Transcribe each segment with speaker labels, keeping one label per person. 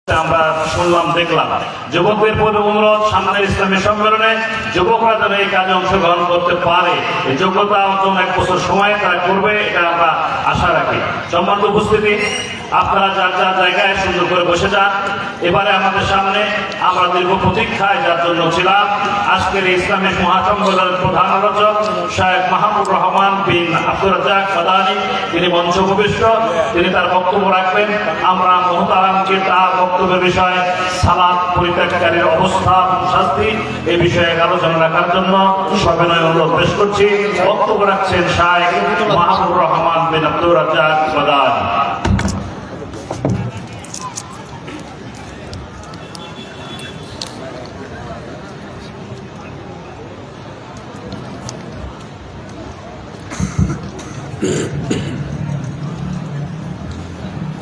Speaker 1: আমরা শুনলাম দেখলাম যুবকদের প্রতি অনুরোধ, সামনের ইসলামী সম্মেলনে যুবকরা যেন এই কাজে অংশগ্রহণ করতে পারে, এই যোগ্যতা অর্জন 1 বছর সময় তারা করবে, এটা আমরা আশা রাখি। সম্মানিত উপস্থিতি, আপনারা যার যার জায়গায় সুন্দর করে বসে যান। এবারে আমাদের সামনে আমরা দীর্ঘ প্রতীক্ষায় যার জন্য ছিলাম, আজকের ইসলামী মহাসম্মেলনের প্রধান আলোচক শায়েখ মাহমুদুর রহমান বিন আব্দুর রাজ্জাক মাদানী, তিনি মঞ্চ উপবিষ্ট, তিনি তার বক্তব্য রাখবেন। আমরা মুহতারামকে তার বক্তব্যের বিষয়ে সালাত পরিত্যাগকারীর অবস্থা শাস্তি এই বিষয়ে আলোচনা রাখার জন্য সবিনয় অনুরোধ পেশ করছি। বক্তব্য রাখছেন শায়েখ মাহমুদুর রহমান বিন আব্দুর রাজ্জাক মাদানী।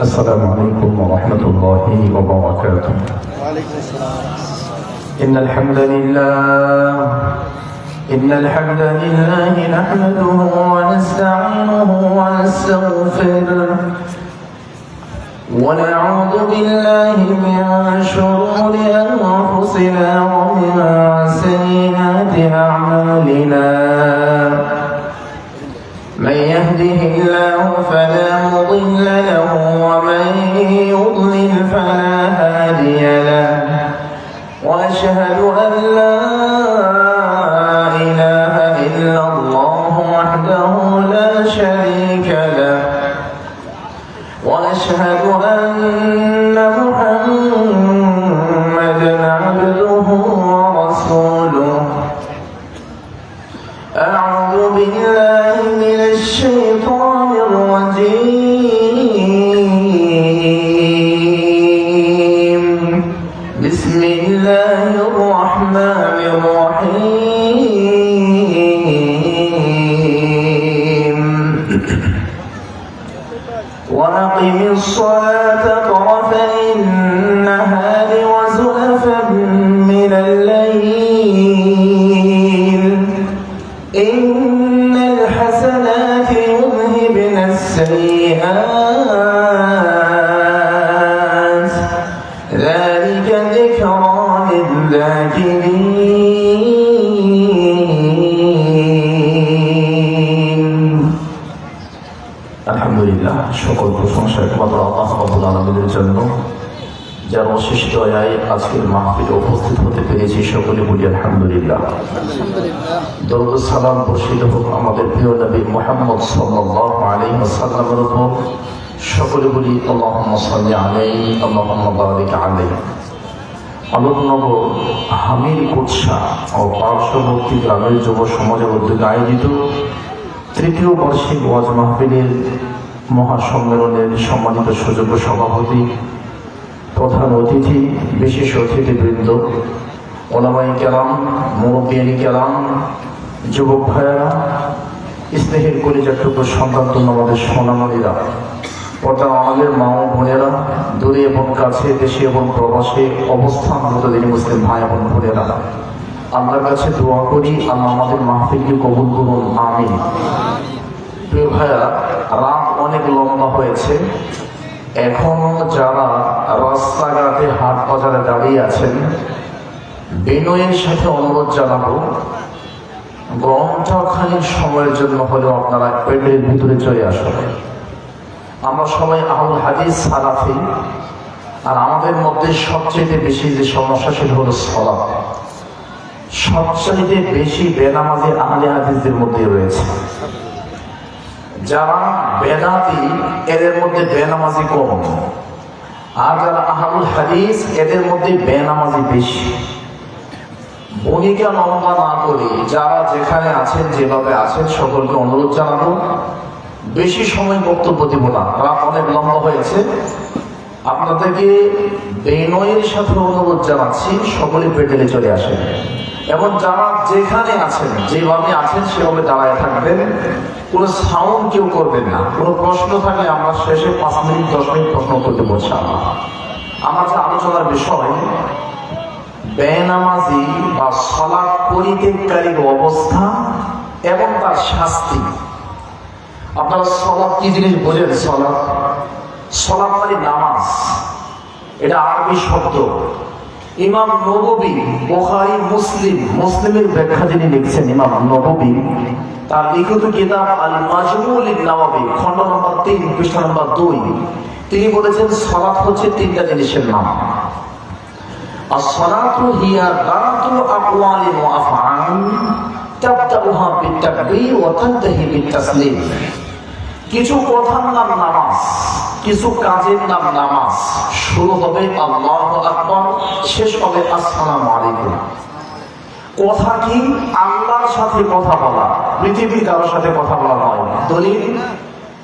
Speaker 2: السلام عليكم ورحمة الله وبركاته. إن الحمد لله نحمده ونستعينه ونستغفره ونعوذ بالله من شرور أنفسنا ومن سيئات أعمالنا. من يهده الله فلا مضل له ومن يضلل فلا هادي له. وأشهد أن لا إله إلا الله وحده لا شريك له. وأشهد أن محمدا عبده ورسوله. أعوذ بالله من الشيطان الرجيم. بسم الله الرحمن الرحيم. وأقم الصلاة طرفي النهار وزلفا من الليل إن الحسنات يذهبن السيئات ذلك ذكرى للذاكرين. আলহামদুলিল্লাহ, সকল প্রশংসা একমাত্র আল্লাহ রাব্বুল আলামিনের জন্য, যার অশেষ দয়ায় আজকের মাহফিলে উপস্থিত হতে পেরেছি। সকলে বলি আলহামদুলিল্লাহ। দরুদ সালাম বর্ষিত হোক আমাদের প্রিয় নবী মুহাম্মদ সাল্লাল্লাহু আলাইহি ওয়াসাল্লামের উপর। সকলে বলি আল্লাহুম্মা সাল্লি আলাইহি আল্লাহুম্মা বারিক আলাইহি। আলোকনগর হামির কুৎসা ও পার্শ্ববর্তী গ্রামের যুব সমাজের উদ্যোগে আয়োজিত 3য় বার্ষিক ওয়াজ মাহফিলের মহাসম্মেলনের সম্মানিত সুযোগ্য সভাপতি, প্রধান অতিথি, বিশেষ অতিথিবৃন্দ, ওলামায়ে কেরাম, মুরব্বিয়ানে কেরাম, যুবক ভাইয়েরা, স্নেহের কলিজার টুকরো সন্তান আমাদের সোনামণিরা, পর্দার আমাদের মা ও বোনেরা, দূরে এবং কাছে, দেশে এবং প্রবাসে অবস্থানরত দিনী মুসলিম ভাই এবং বোনেরা, আল্লাহর কাছে দোয়া করি আল্লাহ আমাদের মাহফিলকে কবুল করুন, আমিন। প্রিয় ভাইয়া, রাত অনেক লম্বা হয়েছে। এখনো যারা রাস্তাঘাটে হাট বাজারে দাঁড়িয়ে আছেন, বিনয়ের সাথে অনুরোধ জানাবো, ঘণ্টাখানিক সময়ের জন্য হলেও আপনারা পেটের ভিতরে চলে আসুন। আমরা সবাই আহলে হাদিস সালাফি, আর আমাদের মধ্যে সবচেয়ে বেশি যে সমস্যা সেটা হলো সালাত। সবচেয়ে বেশি বেনামাজি আহলে হাদিসদের মধ্যে রয়েছে। যারা বেদাতি এদের মধ্যে বেনামাজি কম, আর যারা আহলুল হাদিস এদের মধ্যে বেনামাজি বেশি। ভূমিকা লম্বা না করে যারা যেখানে আছেন, যেভাবে আছেন, সকলকে অনুরোধ জানাবো, বেশি সময় বক্তব্য দিব না, রাত অনেক লম্বা হয়েছে। আপনাদেরকে বিনয়ের সাথে অনুরোধ জানাচ্ছি, সকলে পেটেলে চলে আসেন এবং যারা যেখানে আছেন, যেভাবে আছেন সেভাবে দাঁড়ায় থাকবেন। কোনো সাউন্ড কেউ করবেন না। কোনো প্রশ্ন থাকলে আমরা শেষে 5 মিনিট 10 মিনিট প্রশ্ন করতে বলছি। আমার যে আলোচনার বিষয়, বেনামাজি বা সালাত পরিত্যাগকারীর অবস্থা এবং তার শাস্তি। আপনারা সালাত কি জিনিস বোঝেন? সালাত মানে নামাজ। এটা আরবি শব্দ। ইমাম নববী বুখারী মুসলিমের ব্যাখ্যা যিনি লিখছেন ইমাম নববী, তার লিখিত কিতাব আল মাজমুল নাওয়াবী খণ্ড নম্বর 3 পৃষ্ঠা নম্বর 2, তিনি বলেছেন সালাত হচ্ছে তিনটা জিনিসের নাম। as-salatu hiya ba'dul aqwali wa af'al tabda'uha bit-takbir wa tantahi bit-taslim। কিছু কথার নাম নামাজ, কিছু কাজের নাম নামাজ। শুরু হবে আল্লাহু আকবার, শেষ হবে আসসালামু আলাইকুম। কথা কি? আল্লাহর সাথে কথা বলা, পৃথিবীর কারোর সাথে কথা বলা নয়। দলিল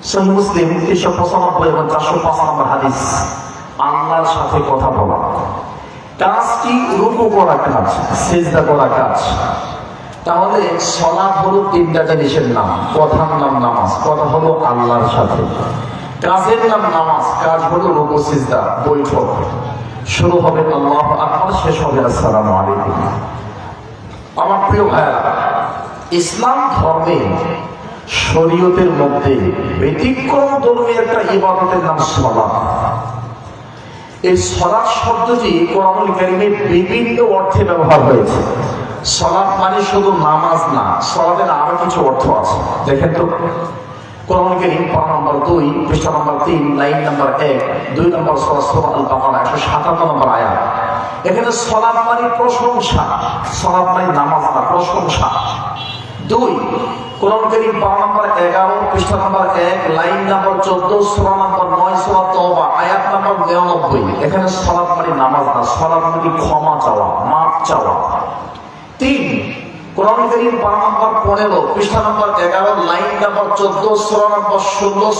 Speaker 2: সহিহ মুসলিম 395 এবং 405 নম্বর হাদিস, আল্লাহর সাথে কথা বলা। কাজ কি? রুকু করা কাজ, সিজদা করা কাজ। তাহলে সালাত হলো তিনটা জিনিসের নাম। কথার নাম নামাজ, কথা হলো আল্লাহর সাথে। কাজের নাম নামাজ, কাজ হলো রুকু সিজদা বৈঠক। শুরু হবে আল্লাহু আকবার, শেষ হবে আসসালামু আলাইকুম। আমার প্রিয় ভাইরা, ইসলাম ধর্মে শরীয়তের মধ্যে ব্যতিক্রম ধর্মী একটা ইবাদতের নাম সালাত। এই সালাত শব্দটি কোরআনুল কারীমে বিভিন্ন অর্থে ব্যবহার হয়েছে। সালাত মানে শুধু নামাজ না, সালাতের আরো কিছু অর্থ আছে। দেখেন তো, কোরআনুল কারীম পারা নম্বর 2 পৃষ্ঠা নম্বর 3 লাইন নম্বর 1, 2 নম্বর সূরা আল বাকারা 157 নম্বর আয়াত। এখানে সালাত মানে প্রশংসা, সালাত মানে নামাজ না, প্রশংসা। 2 কোরআনুল কারীম পারা নম্বর 11 পৃষ্ঠা নম্বর 1 লাইন নম্বর 14 সূরা নম্বর 9 সূরা তাওবা আয়াত নম্বর 99। এখানে সালাত মানে নামাজ না, সালাত মানে ক্ষমা চাওয়া, মাফ চাওয়া। 3 কোরআনুল কারীম পারা নম্বর 15 পৃষ্ঠা নম্বর 11 লাইন নম্বর 14 সূরা নম্বর 16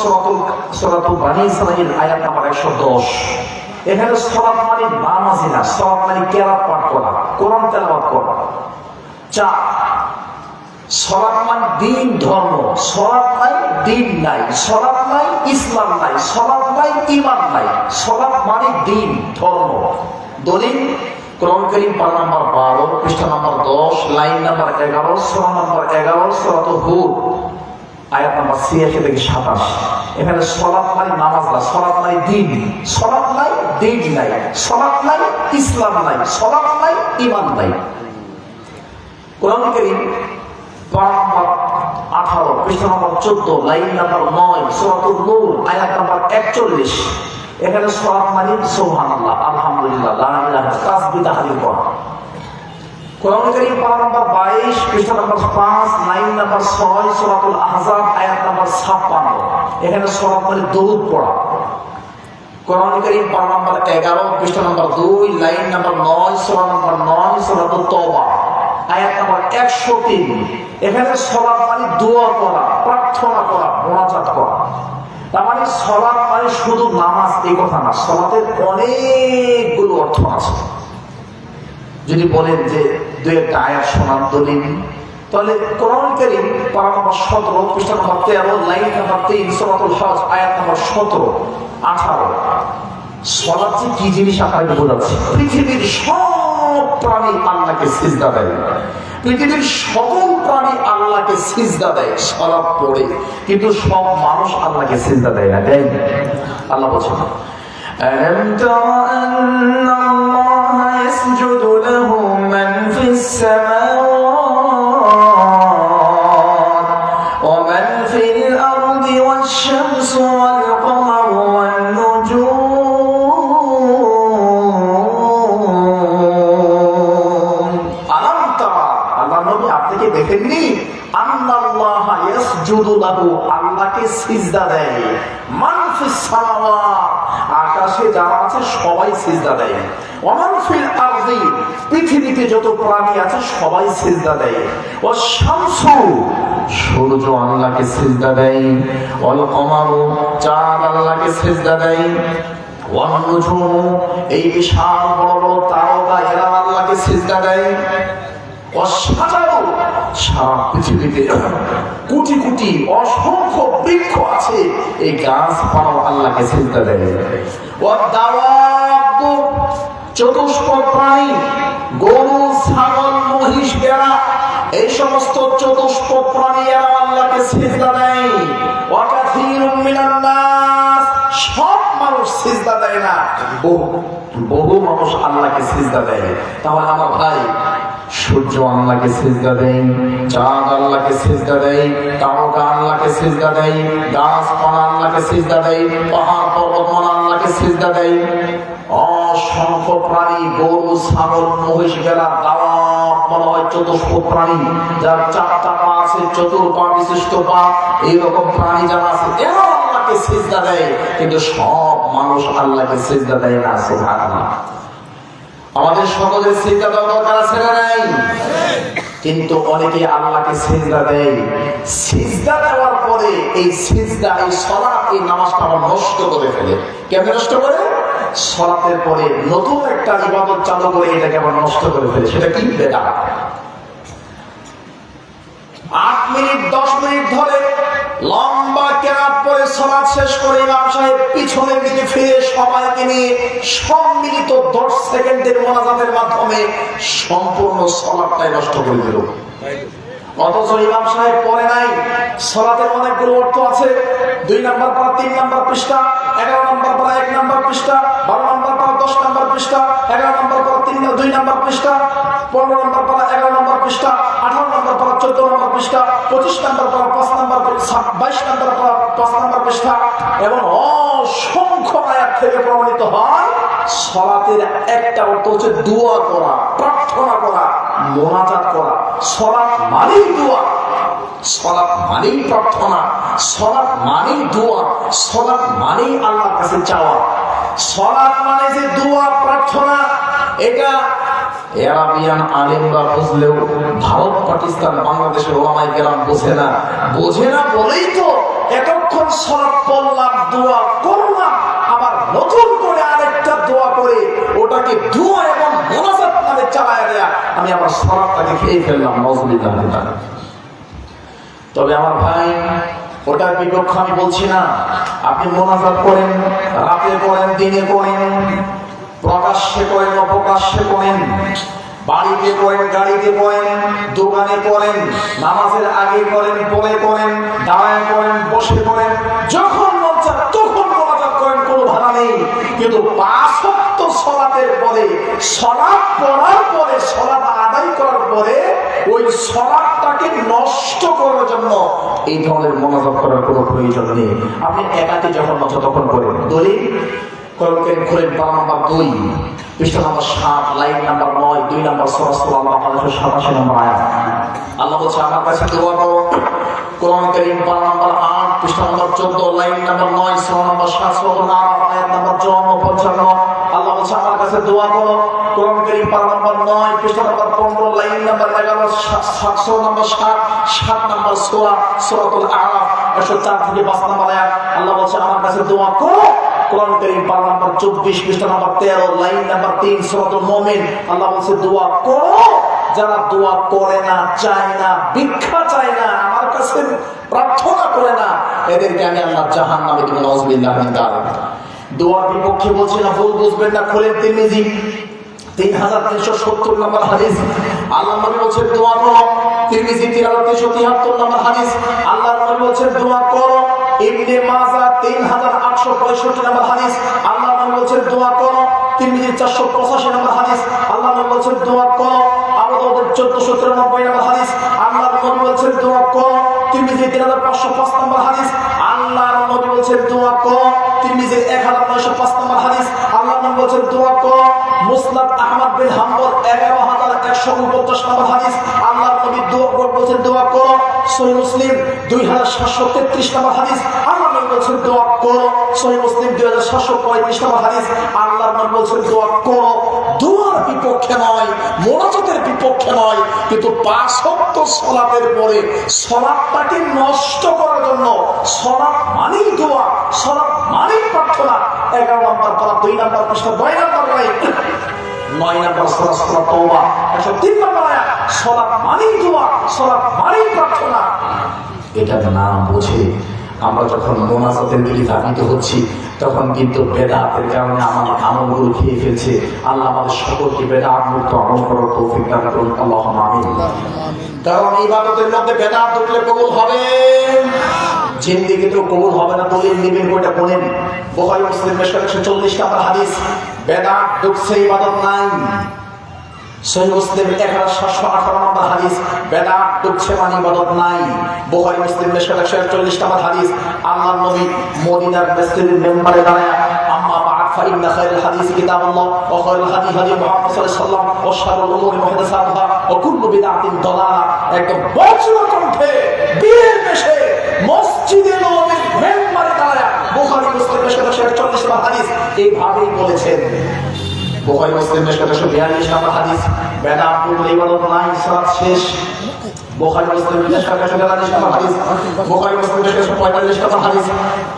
Speaker 2: সূরাতুল বানী ইসরাঈল আয়াত নম্বর 110। এখানে সালাত মানে নামাজই না, সালাত মানে কিরাত পাঠ করা, কোরআন তেলাওয়াত করা। 4 সালাত মানে দিন, ধর্ম। সালাত নাই দিন নাই, সালাত নাই ইসলাম নাই, সালাত নাই ঈমান নাই। সালাত মানে দিন, ধর্ম। দলিল কোরআনুল কারীম পারা নম্বর 12 পৃষ্ঠা নম্বর 10 লাইন নম্বর 11 সূরা নম্বর 11 সূরাতুল হুদ আয়াত নম্বর 86 থেকে 27। এখানে সালাত মানে নামাজ না, সালাত মানে দিন। সালাত নাই দিন নাই, সালাত নাই ইসলাম নাই, সালাত নাই ঈমান নাই। কোরআনুল কারীম পারা নম্বর 18 পৃষ্ঠা নম্বর 14 লাইন নম্বর 9 সূরাতুল নূর আয়াত নম্বর 41। এখানে সালাত মানে সুবহানাল্লাহ, আলহামদুলিল্লাহ, লা ইলাহা ইল্লাল্লাহ, তাসবিহ তাহলিল করা। কোরআনুল কারীম পারা নম্বর 22 পৃষ্ঠা নম্বর 5 লাইন নম্বর 6 সূরাতুল আহজাব আয়াত নম্বর 56। এখানে সালাত মানে দরুদ পড়া। কোরআনুল কারীম পারা নম্বর 11 পৃষ্ঠা নম্বর 2 লাইন নম্বর 9 সূরা নম্বর 9 সূরাতুত তাওবা আয়াত নম্বর 103। এখানে সালাত মানে দোয়া করা, প্রার্থনা করা, মোনাজাত করা। তার মানে সালাত মানে শুধু নামাজ এই কথা না, সালাতের অনেকগুলো অর্থ আছে। যদি বলেন যে 2-1টা আয়াত শোনার দলিল, তাহলে কোরআনুল কারীম পারা নম্বর 17 পৃষ্ঠা নম্বর 13 লাইন নম্বর 3 সূরাতুল হজ আয়াত নম্বর 17, 18। সালাত যে কি জিনিস আপনাকে বোঝাচ্ছি। পৃথিবীর সব প্রাণী আল্লাহকে সিজদা দেয়, পৃথিবীর সকল প্রাণী আল্লাহকে সিজদা দেয় সালাত পড়ে, কিন্তু সব মানুষ আল্লাহকে সিজদা দেয় না। দেয় আল্লাহ বলছেন ألم تر أن الله يسجد له من في السماوات ومن في الأرض والشمس والقمر والنجوم ألم تر আল্লাহ নবী আপনি কি দেখেননি আল্লাহ ইয়াসজুদু লাহু আল্লাহকে সিজদা দেয় মান ফিস সামাওয়াত আকাশে যারা আছে সবাই সিজদা দেয়, ওমান ফিল আরদি পৃথিবীতে যত প্রাণী আছে সবাই সিজদা দেয়, ও শামসু সূর্য আল্লাহকে সিজদা দেয়, ওয়াল কমারু চাঁদ আল্লাহকে সিজদা দেয়, ওয়ান নুজুমু এই বিশাল বড় বড় তারকা এরা আল্লাহকে সিজদা দেয়, ও সাজারু সারা পৃথিবীতে কোটি কোটি অসংখ্য বৃক্ষ আছে এই গাছপালা আল্লাহকে সিজদা দেয়, ও দাওয়াব চতুষ্পদ প্রাণী গরু ছাগল মহিষ ভেড়া এই সমস্ত চতুষ্পদ প্রাণী এরা আল্লাহকে সিজদা দেয়, ওয়া কাসীরুম মিনান নাস সব মানুষ মানুষ সিজদা দেয় না, বহু মানুষ আল্লাহকে সিজদা দেয়। তাহলে আমার ভাই, সূর্য আল্লাহকে সিজদা দেয়, চাঁদ আল্লাহকে সিজদা দেয়, তারকা আল্লাহকে সিজদা দেয়, গাছপালা আল্লাহকে সিজদা দেয়, পাহাড় পর্বতমালা আল্লাহকে সিজদা দেয়, অসংখ্য প্রাণী, গরু, ছাগল, মহিষ, ভেড়া, দাওয়াত বলা হয় চতুষ্পদ প্রাণী, যার 4টা পা আছে, চতুর্পা বিশিষ্ট পা, এইরকম প্রাণী যারা আছে এরা আল্লাহকে সিজদা দেয়। কিন্তু সব মানুষ আল্লাহকে সিজদা দেয় না। সুবহানাল্লাহ। আমাদের সকলের সিজদা দেওয়ার দরকার আছে না নাই? কিন্তু অনেকে আল্লাহকে সিজদা দেয়, সিজদা দেওয়ার পরে এই সিজদা, এই সালাত, এই নামাজটা নষ্ট করে ফেলে। কেমন নষ্ট করে? সালাতের পরে নতুন একটা ইবাদত চালু করে এটাকে আবার নষ্ট করে ফেলে। সেটা কি? বেদাত। 8 মিনিট 10 মিনিট ধরে লম্বা কেরাত পরে সালাত শেষ করে ইমাম সাহেব পিছনের দিকে ফিরে সবাইকে নিয়ে সম্মিলিত 10 সেকেন্ডের মোনাজাতের মাধ্যমে সম্পূর্ণ সালাতটাই নষ্ট করে দিল। অথচ ইমাম সাহেব পড়ে নাই। সালাতের অনেকগুলো অর্থ আছে। 2 নাম্বার পারা 3 নাম্বার পৃষ্ঠা, 11 নাম্বার পারা 1 নাম্বার পৃষ্ঠা, 12 নাম্বার পারা 10 নাম্বার পৃষ্ঠা, 11 নাম্বার পারা 2 নাম্বার পৃষ্ঠা, 15 নাম্বার পারা 11 নাম্বার পৃষ্ঠা, 18 নাম্বার পারা 14 নাম্বার পৃষ্ঠা, 25 নাম্বার পারা 5 নাম্বার, 22 নাম্বার পারা 5 নাম্বার পৃষ্ঠা, এবং অসংখ্য আয়াত থেকে প্রমাণিত হয় সালাতের একটা অর্থ হচ্ছে দোয়া করা, প্রার্থনা করা, মোনাজাত করা। সালাত মানেই দোয়া, সালাত মানেই প্রার্থনা, সালাত মানেই দোয়া, সালাত মানেই আল্লাহর কাছে চাওয়া। সালাত মানে যে দোয়া, প্রার্থনা, এটা আরবিয়ান আলেমরা বুঝলেও ভারত, পাকিস্তান, বাংলাদেশের ওলামায়ে কেরাম বোঝে না। বোঝে না বলেই তো এতক্ষণ সালাত পড়লাম, দোয়া করলাম, আবার নতুন করে আরেকটা দোয়া করে ওটাকে দোয়া এবং মোনাজাত নামে চালায় দেয়া, আমি আমার সালাতটাকে খেয়ে ফেললাম। নাউযুবিল্লাহ। তবে আমার ভাই, ওটার বিপক্ষে আমি বলছি না। আপনি মোনাজাত করেন, রাতে করেন, দিনে করেন, প্রকাশ্যে করেন, অপ্রকাশ্যে করেন, বাড়িতে করেন, গাড়িতে করেন, দোকানে করেন, নামাজের আগে করেন, পরে করেন, দাঁড়ায় করেন, বসে করেন, যখন মন চায় তখন মোনাজাত করেন, কোনো ভাড়া নেই। কিন্তু 5 ওয়াক্ত সালাতের পরে, সালাত পড়ার পরে, সালাত আদায় করার পরে ওই সালাতটাকে নষ্ট করার জন্য এই ধরনের মোনাজাত করার কোনো প্রয়োজন নেই। আপনি একাতে যখন তখন করেন। দলিল কোরআন কারীম খুলেন, পারা নাম্বার 2, পৃষ্ঠা নাম্বার 7, লাইন নাম্বার 9, 2 নাম্বার সূরা আল-বাকারা 87 নম্বর আয়াত। আল্লাহ বলছে, আমার কাছে দোয়া করো। কোরআন কারীম পারা নাম্বার 8, পৃষ্ঠা নাম্বার 14, লাইন নাম্বার 9, সূরা নাম্বার 7, সূরা আল-আরাফ, আয়াত নাম্বার 54-55। আল্লাহ বলছে, আমার কাছে দোয়া করো। কোরআন কারীম পারা নাম্বার 9, পৃষ্ঠা নাম্বার 15, লাইন নাম্বার 11, সূরা নাম্বার 7 নাম্বার সূরা আল-আরাফ, 104 থেকে 5 নাম্বার আয়াত। আল্লাহ বলছে, আমার কাছে দোয়া করো। কোরআন কারীম পারা নাম্বার 24, পৃষ্ঠা নাম্বার 13, লাইন নাম্বার 3, সূরাতুল মুমিন। আল্লাহ বলছে, দোয়া করো। যারা দোয়া করে না, চায় না, ভিক্ষা চায় না, আমার কাছে প্রার্থনা করে না, এদেরকে আমি আল্লাহ জাহান্নামে দিব। নাউযুবিল্লাহ মিন যালিক। দোয়ার বিপক্ষে বলছি না, ভুল বুঝবেন না। খোলেন তিরমিজি 3370 নম্বর হাদিস। আল্লাহ নবী বলেছেন, দোয়া করো। তিরমিজি 3373 নম্বর হাদিস। আল্লাহ নবী বলেছেন, দোয়া করো। ইবনে মাজাহ 3865 নম্বর হাদিস। আল্লাহ নবী বলেছেন, দোয়া করো। তিরমিজি 485 নম্বর হাদিস। আল্লাহ নবী বলেছেন, দোয়া করো। আবু দাউদ 1493 নম্বর হাদিস। আল্লাহ নবী বলেছেন, দোয়া করো। তিরমিজি 3505 নম্বর হাদিস। আল্লাহ নবী বলেছেন, দোয়া করো। তিরমিজি 1905 নম্বর হাদিস। আল্লাহ নবী বলেছেন, দোয়া করো। মুসনাদ আহমদ বিন হাম্বল 11149 নম্বর হাদিস। আল্লাহ নবী দোয়া বলেছেন, দোয়া করো। সহিহ মুসলিম 2733 নম্বর হাদিস। আল্লাহ নবী বলেছেন, দোয়া করো। সহিহ মুসলিম 2735 নম্বর হাদিস। আল্লাহ নবী বলেছেন, দোয়া করো। দোয়ার বিপক্ষে নয়, মোনাজাতের বিপক্ষে নয়, কিন্তু 5 ওয়াক্ত সালাতের পরে সালাতটাকে নষ্ট করার জন্য, সালাত মানেই দোয়া, সালাত মানেই প্রার্থনা। 11 নম্বর পারা 2 নম্বর পৃষ্ঠা 9 নম্বর লাইন, 9 নম্বর সূরা তাওবা 103 নম্বর আয়াত। সালাত মানেই দোয়া, সালাত মানেই প্রার্থনা। এটা না বুঝে আমরা যখন মোনাজাতের দিকে ধাবিত হচ্ছি, তখন কিন্তু বেদাতের কারণে আমার আমলগুলো খেয়ে ফেলছে। আল্লাহ আমাদের সকলকে বেদাত মুক্ত আমল করার তৌফিক দান করুন। আল্লাহুম্মা আমিন। কারণ ইবাদতের মধ্যে বেদাত ঢুকলে কবুল হবে জিন্দেগিতেও কবুল হবে না। দলিল নেবেন কোনটা কোনেন? বুখারী মুসলিম মিশকাত 140 নম্বর হাদিস, বেদাত ঢুকছে ইবাদত নাই। সহিহ মুসলিম 1718 নম্বর হাদিস, বেদাত ঢুকছে মানে ইবাদত নাই। বুখারী মুসলিম মিশকাত 140 নম্বর হাদিস, আল্লাহর নবী মদিনার মসজিদের মেম্বারে দাঁড়ায় আম্মা বা'দ ফাইন্না খায়রাল হাদিস কিতাবুল্লাহ ওয়া খায়রুল হাদি হাদি মুহাম্মদ সাল্লাল্লাহু আলাইহি ওয়াসাল্লাম ওয়া শাররুল উমুরি মুহদাসাতুহা ওয়া কুল্লু বিদআতিন দালালা। একদম বজ্র কণ্ঠে বীরের বেশে মসজিদে নববীর মেম্বারে দাঁড়ায় বুখারী মুসলিম মিশকাত 140 নম্বর হাদিস এইভাবেই বলেছেন। বুখারী মুসলিম মিশকাত 142 নম্বর হাদিস, বেদাত করলে ইবাদত নাই, সালাত শেষ। বুখারী মুসলিম মিশকাত 143 নম্বর হাদিস, বুখারী মুসলিম মিশকাত 145 নম্বর হাদিস,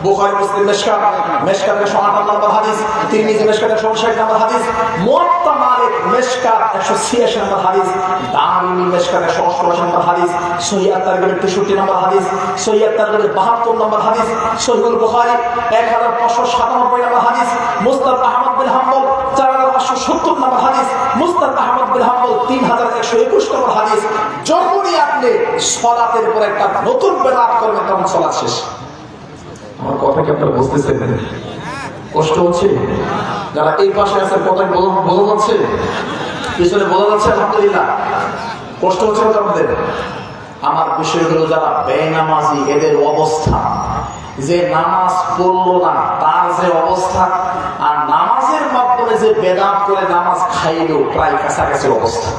Speaker 2: বুখারী মুসলিম মিশকাত 158 নম্বর হাদিস, তিরমিজি মিশকাত 160 নম্বর হাদিস, মুওয়াত্তা মালিক মিশকাত 186 নম্বর হাদিস, দারুমি মিশকাত 188 নম্বর হাদিস, সহিহ আত-তারগিব 63 নম্বর হাদিস, সহিহ আত-তারগিব 72 নম্বর হাদিস, সহিহুল বুখারী 1597 নম্বর হাদিস, মুসনাদ আহমদ বিন হাম্বল 4570 নম্বর হাদিস, মুসনাদ আহমদ বিন হাম্বল 3121 নম্বর হাদিস। যখনই আপনি সালাতের উপর একটা নতুন বেদাত করবেন তখন সালাত শেষ। আমার কথা কি আপনারা বুঝতেছেন? কষ্ট হচ্ছে? যারা এই পাশে আছেন কথা বোঝা যাচ্ছে? পিছনে বোঝা যাচ্ছে? আলহামদুলিল্লাহ। কষ্ট হচ্ছে না আপনাদের? আমার বিষয় হলো যারা বেনামাজি, এদের অবস্থা, যে নামাজ পড়লো না তার যে অবস্থা, আর নামাজের মাধ্যমে যে বেদাত করে নামাজ খাইলো প্রায় কাছাকাছি অবস্থা।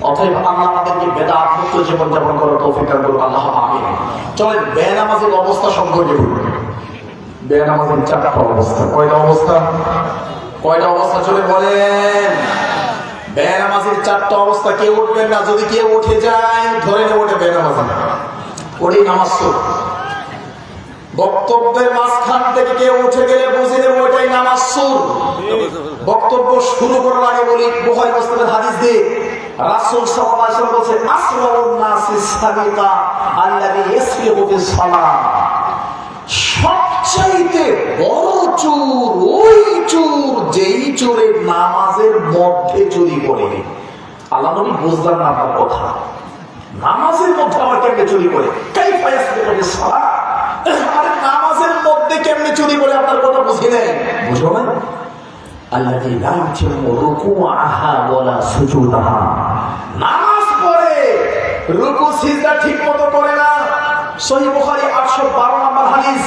Speaker 2: অতএব আল্লাহ আমাদেরকে বেদাত মুক্ত জীবন যাপন করার তৌফিক দান করুন, আল্লাহ আমিন। চলেন বেনামাজির অবস্থা সম্পর্কে বলি। বেনামাজির 4টা অবস্থা। কয়টা অবস্থা? কয়টা অবস্থা চলে বলেন? বেনামাজির 4টা অবস্থা। কেউ উঠবেন না, যদি কেউ উঠে যায় ধরে নেব ওটা বেনামাজি, ওটাই নামাজ সুর। বক্তব্যের মাঝখান থেকে কেউ উঠে গেলে বুঝে নেব ওটাই নামাজ সুর। বক্তব্য শুরু করার আগে বলি বুখারী মুসলিমের হাদিস দিয়ে রাসূল সাল্লাল্লাহু আলাইহি ওয়াসাল্লাম বলেছেন, আসরাউন নাসি সাবিকা আল্লাযী ইয়াসবিকু বিস সালাহ। সবচাইতে বড় চোর ওই চোর যেই চোরের নামাজের মধ্যে চুরি করে। আল্লাহ নবী বুঝলেন না আপনার কথা, নামাজের মধ্যে আবার কেমনে চুরি করে? কাইফা ইয়াসবিকু বিস সালাহ, আরে নামাজের মধ্যে কেমনে চুরি করে আপনার কথা বুঝি নাই। বুঝো না? আল্লাযী লা ইউতিমু রুকুআহা ওয়ালা সুজুদাহা, নামাজ পড়ে রুকু সিজদা ঠিকমতো করে না। সহিহ বুখারী 812 নম্বর হাদিস,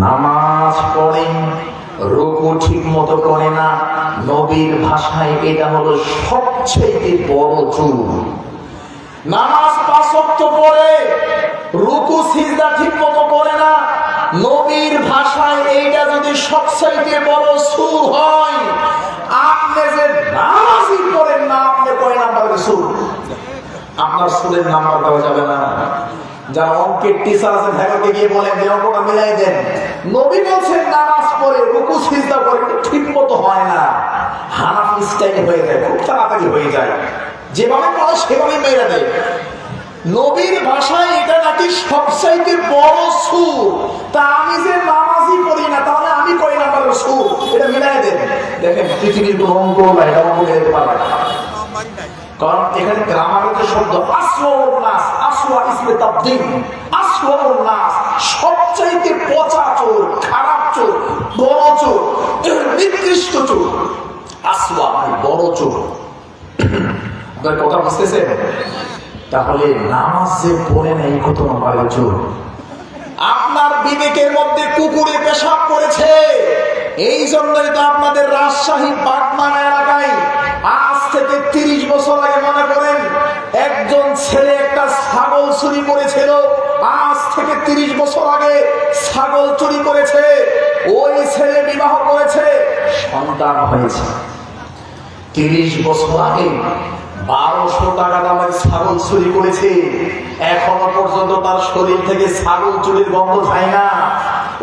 Speaker 2: নামাজ পড়ে রুকু ঠিকমতো করে না, নবীর ভাষায় এটা হলো সবচেয়ে বড় চোর। নামাজ 5 ওয়াক্ত পড়ে রুকু সিজদা ঠিকমতো করে না, নবীর ভাষায় এইটা যদি সবচেয়ে বড় সুর হয়, আপনি যে নামাজই পড়েন না, আপনি কয় নাম্বারের সুর? আপনার সুরের নাম্বার দেওয়া যাবে না। যারা অঙ্কের টিচার আছেন ঢাকাতে গিয়ে বলেন যে অঙ্কটা মিলাই দেন। নবী বলছেন নামাজ পড়ে রুকু সিজদা করে ঠিক মতো হয় না, হানাফি স্টাইল হয়ে যায়, খুব তাড়াতাড়ি হয়ে যায়, যেভাবে পড়ে সেভাবে মেরে দেয়। নবীর ভাষায় এটা নাকি সবচাইতে বড় সুর, তা আমি যে নামাজই পড়ি না তাহলে আমি কই নাম্বারের সুর? এটা মিলাই দেন। দেখেন পৃথিবীর কোন অঙ্ক না এটা অঙ্ক মিলাইতে পারবে না, কারণ এখানে গ্রামারের যে শব্দ আসওয়াউন নাস, আসওয়া ইসমে তাবদীল, আসওয়াউন নাস সবচাইতে পচা চোর, খারাপ চোর, বড় চোর, নিকৃষ্ট চোর। আসওয়া মানে বড় চোর। আপনার কথা বুঝতেছেন? তাহলে নামাজ যে পড়ে নেই কত নম্বরের চোর? আপনার বিবেকের মধ্যে কুকুরে পেশাব করেছে, এই জন্যই তো আপনাদের রাজশাহী বাগমারা এলাকায় আজ থেকে 30 বছর আগে মনে করেন একজন ছেলে একটা ছাগল চুরি করেছিল। আজ থেকে 30 বছর আগে ছাগল চুরি করেছে, ওই ছেলে বিবাহ করেছে, সন্তান হয়েছে। 30 বছর আগে 1200 টাকা দামের ছাগল চুরি করেছে, এখনো পর্যন্ত তার শরীর থেকে ছাগল চুরির গন্ধ যায় না।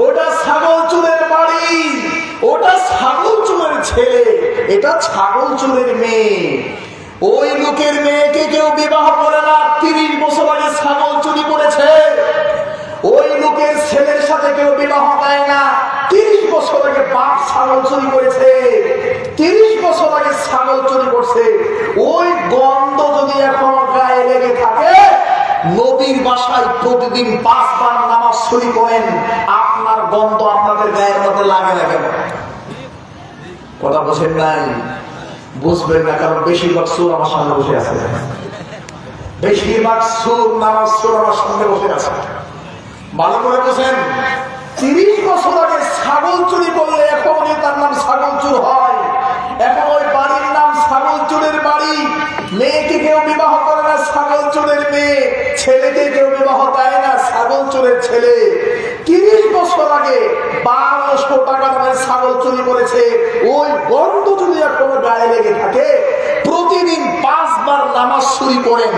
Speaker 2: ওটা ছাগল চোরের বাড়ি, ওটা ছাগল চোরের ছেলে, এটা ছাগল চোরের মেয়ে। ওই লোকের মেয়েকে কেউ বিবাহ করে না, 30 বছর আগে ছাগল চুরি করেছে। ওই লোকের ছেলের সাথে কেউ বিবাহ দেয় না, 30 বছর আগে বাপ ছাগল চুরি করেছে, 30 বছর আগে ছাগল চুরি করছে। ওই গন্ধ যদি এখনো গায়ে লেগে থাকে, নবীর
Speaker 3: বাসায় প্রতিদিন 5 বার নামাজ শুরু করেন, আপনার গন্ধ আপনাদের গায়ের মধ্যে লাগে না কেন? কথা বোঝেন নাই? বুঝবেন না, কারণ বেশিরভাগ সুর আমার সামনে বসে আছে। বেশিরভাগ সুর, নামাজ সুর আমার সামনে বসে আছে। ভালো করে বোঝেন। 30 বছর আগে ছাগল চুরি করলে এখন তার নাম ছাগল চোর হয়। এখন ওই বাড়ির নাম ছাগল চোরের বাড়ি। মেয়েকে কেউ বিবাহ করে না, ছাগল চোরের মেয়ে। ছেলেকে কেউ বিবাহ দেয় না, ছাগল চোরের ছেলে। 30 বছর আগে 1200 টাকা দামের ছাগল চুরি করেছে। ওই গন্ধ যদি এখনো গায়ে লেগে থাকে, প্রতিদিন 5 বার নামাজ চুরি করেন,